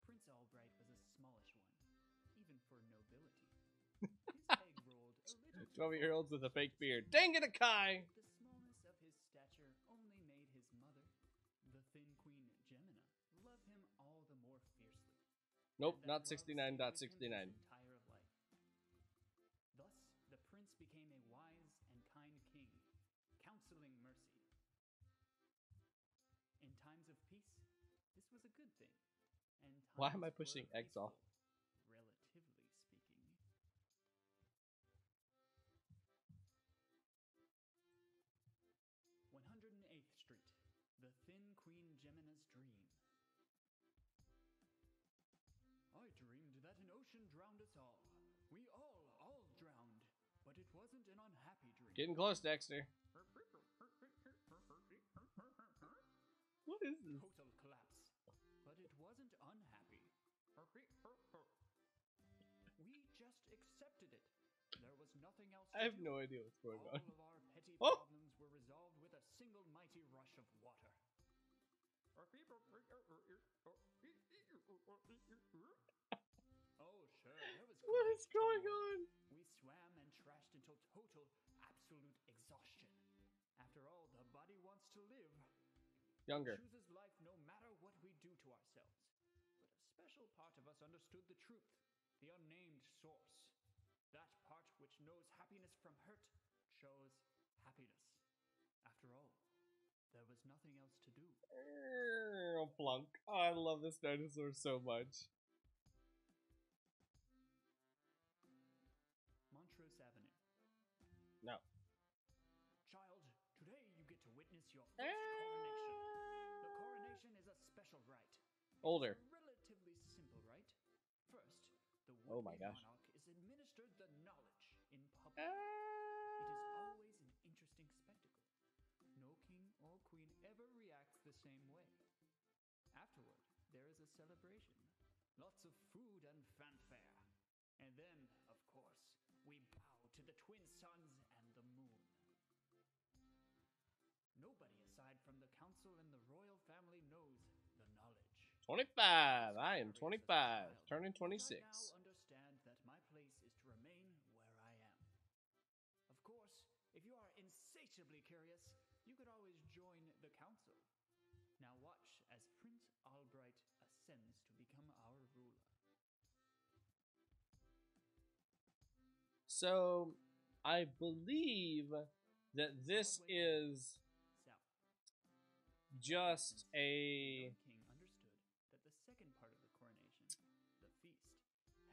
Prince Albright was a smallish one, even for nobility. His egg rolled a little 12-year-olds with a fake beard. Dang it, Akai! The smallness of his stature only made his mother, the thin queen Jemina, love him all the more fiercely. Nope, And not that love stayed with him 69.69. his entire life. Thus, the prince became a wise and kind king, counseling mercy. In times of peace, this was Why am I pushing eggs off? Relatively speaking. 108th Street, the Thin Queen Gemina's dream. I dreamed that an ocean drowned us all. We all drowned, but it wasn't an unhappy dream. Getting close, Dexter. What is this? Total collapse, but it wasn't unhappy. We just accepted it. There was nothing else to I have do. no idea what's going on. All of our petty Oh! problems were resolved with a single mighty rush of water. Oh, sure, there was What great is going turmoil. on? We swam and trashed until total, absolute exhaustion. After all, the body wants to live. Younger. It chooses life no matter what we do to ourselves. But a special part of us understood the truth, the unnamed source. That part which knows happiness from hurt chose happiness. After all, there was nothing else to do. Plunk. Oh, I love this dinosaur so much. Montrose Avenue. No. Child, today you get to witness your first coronation. The coronation is a special rite. Older. It's a relatively simple rite. First, the Oh my would-be gosh. monarch is administered the knowledge in public. It is always an interesting spectacle. No king or queen ever reacts the same way. Afterward, there is a celebration. Lots of food and fanfare. And then, of course, we bow to the twin suns and the moon. Nobody aside from the council and the royal family knows the knowledge. 25. I am 25. Turning 26. I now understand that my place is to remain where I am. Of course, if you are insatiably curious, you could always join the council. Now watch as Prince Albright ascends to become our ruler. So, I believe that this is South. just The a... young king understood that the second part of the coronation, the feast,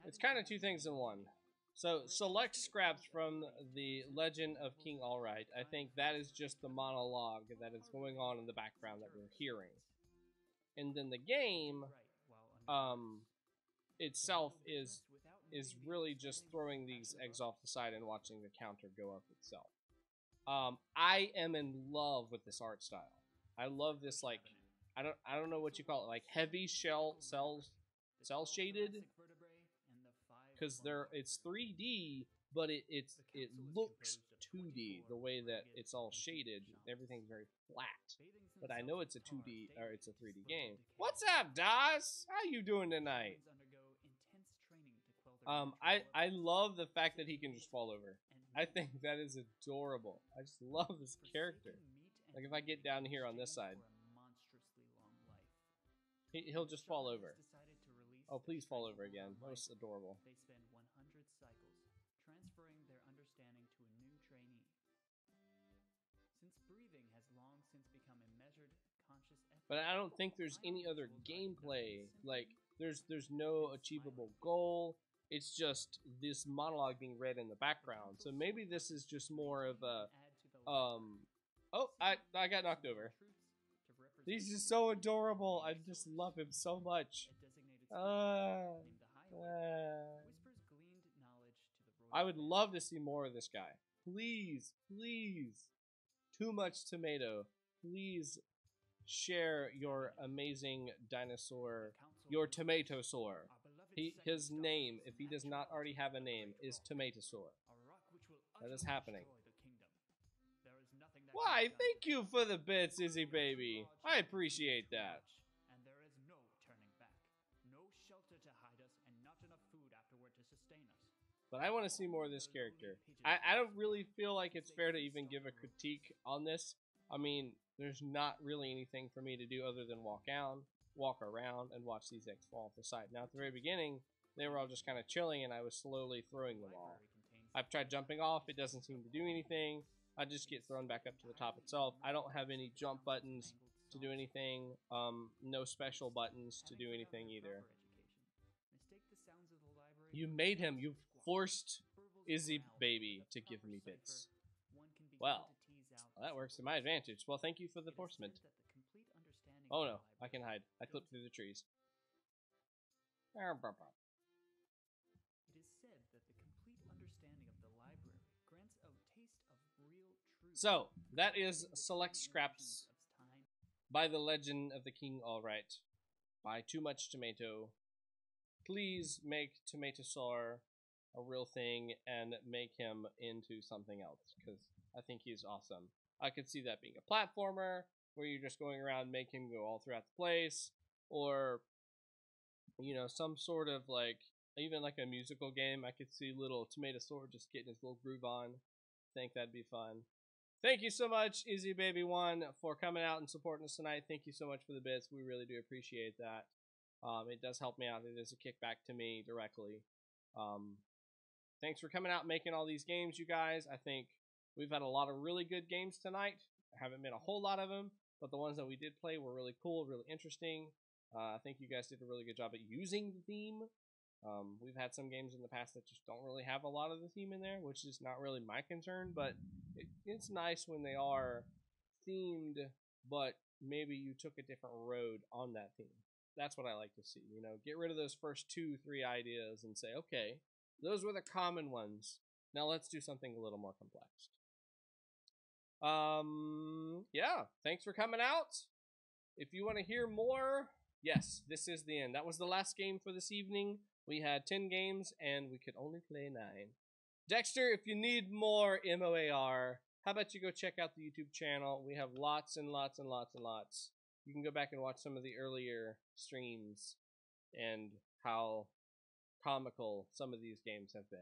It's kind of two things in one. So, select scraps from the Legend of King Alright. I think that is just the monologue that is going on in the background that we're hearing. And then the game itself is really just throwing these eggs off the side and watching the counter go up itself. I am in love with this art style. I love this, like, I don't know what you call it, like heavy cell shaded, because it's 3D, but it looks 2D the way that it's all shaded. Everything's very flat. But I know it's a 2D or it's a 3D game. What's up, Daz? How you doing tonight? I love the fact that he can just fall over. I think that is adorable. I just love this character. Like if I get down here on this side, he'll just fall over. Oh, please fall over again. That was adorable. They spend 100 cycles transferring their understanding to a new trainee. Since breathing has long since become a measured, conscious effort. But I don't think there's any other gameplay. Like there's no achievable goal. It's just this monologue being read in the background. So maybe this is just more of a oh, I got knocked over. He's just so adorable. I just love him so much. I would love to see more of this guy. Please, please. TooMuchTomato, please share your amazing dinosaur, your Tomatosaur. His name, if he does not already have a name, is Tomatosaur. That is happening. Why, thank you for the bits, Izzy baby. I appreciate that. And there is no turning back. No shelter to hide us and not enough food afterward to sustain us. But I want to see more of this character. I don't really feel like it's fair to even give a critique on this. I mean, there's not really anything for me to do other than walk around, and watch these eggs fall off the side. Now, at the very beginning, they were all just kind of chilling, and I was slowly throwing them all. I've tried jumping off. It doesn't seem to do anything. I just get thrown back up to the top itself. I don't have any jump buttons to do anything. No special buttons to do anything either. You made him. You forced Izzy Baby to give me bits. Well, that works to my advantage. Well, thank you for the forcement. Oh no, I can hide. I clipped through the trees. It is said that the complete understanding of the library grants a taste of real truth. So, that is Select Scraps by the Legend of the King Alright by TooMuchTomato. Please make Tomatosaur a real thing and make him into something else, because I think he's awesome. I could see that being a platformer where you're just going around making him go all throughout the place, or you know, some sort of like even like a musical game. I could see little Tomatosaur just getting his little groove on. I think that'd be fun. Thank you so much, Izzy Baby One, for coming out and supporting us tonight. Thank you so much for the bits. We really do appreciate that. It does help me out. It is a kickback to me directly. Thanks for coming out and making all these games, you guys. I think we've had a lot of really good games tonight. I haven't made a whole lot of them, but the ones that we did play were really cool, really interesting. I think you guys did a really good job at using the theme. We've had some games in the past that just don't really have a lot of the theme in there, which is not really my concern, but it's nice when they are themed, but maybe you took a different road on that theme. That's what I like to see. You know, get rid of those first 2-3 ideas and say, okay, those were the common ones. Now let's do something a little more complex. Yeah, thanks for coming out. If you want to hear more, yes, this is the end. That was the last game for this evening. We had 10 games, and we could only play 9. Dexter, if you need more MOAR, how about you go check out the YouTube channel? We have lots and lots and lots and lots. You can go back and watch some of the earlier streams and how comical some of these games have been.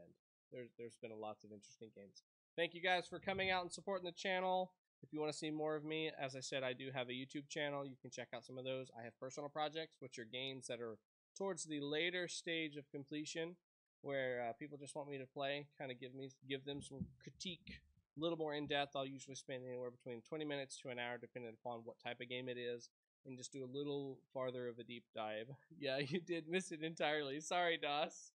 There's been lots of interesting games. Thank you guys for coming out and supporting the channel. If you want to see more of me, as I said, I do have a YouTube channel. You can check out some of those. I have personal projects, which are games that are towards the later stage of completion, where people just want me to play, kind of give them some critique, a little more in depth. I'll usually spend anywhere between 20 minutes to an hour, depending upon what type of game it is, and just do a little farther of a deep dive. Yeah, you did miss it entirely. Sorry, DOS.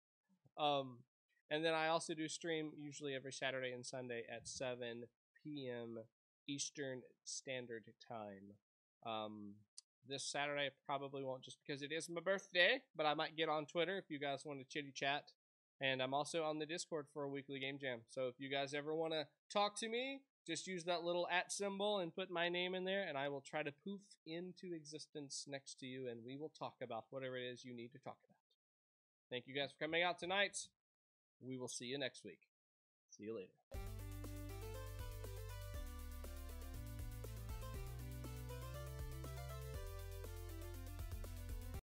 And then I also do stream usually every Saturday and Sunday at 7 p.m. Eastern Standard Time. This Saturday I probably won't, just because it is my birthday, but I might get on Twitter if you guys want to chitty chat. And I'm also on the Discord for a weekly game jam. So if you guys ever want to talk to me, just use that little @ symbol and put my name in there, and I will try to poof into existence next to you, and we will talk about whatever it is you need to talk about. Thank you guys for coming out tonight. We will see you next week. See you later.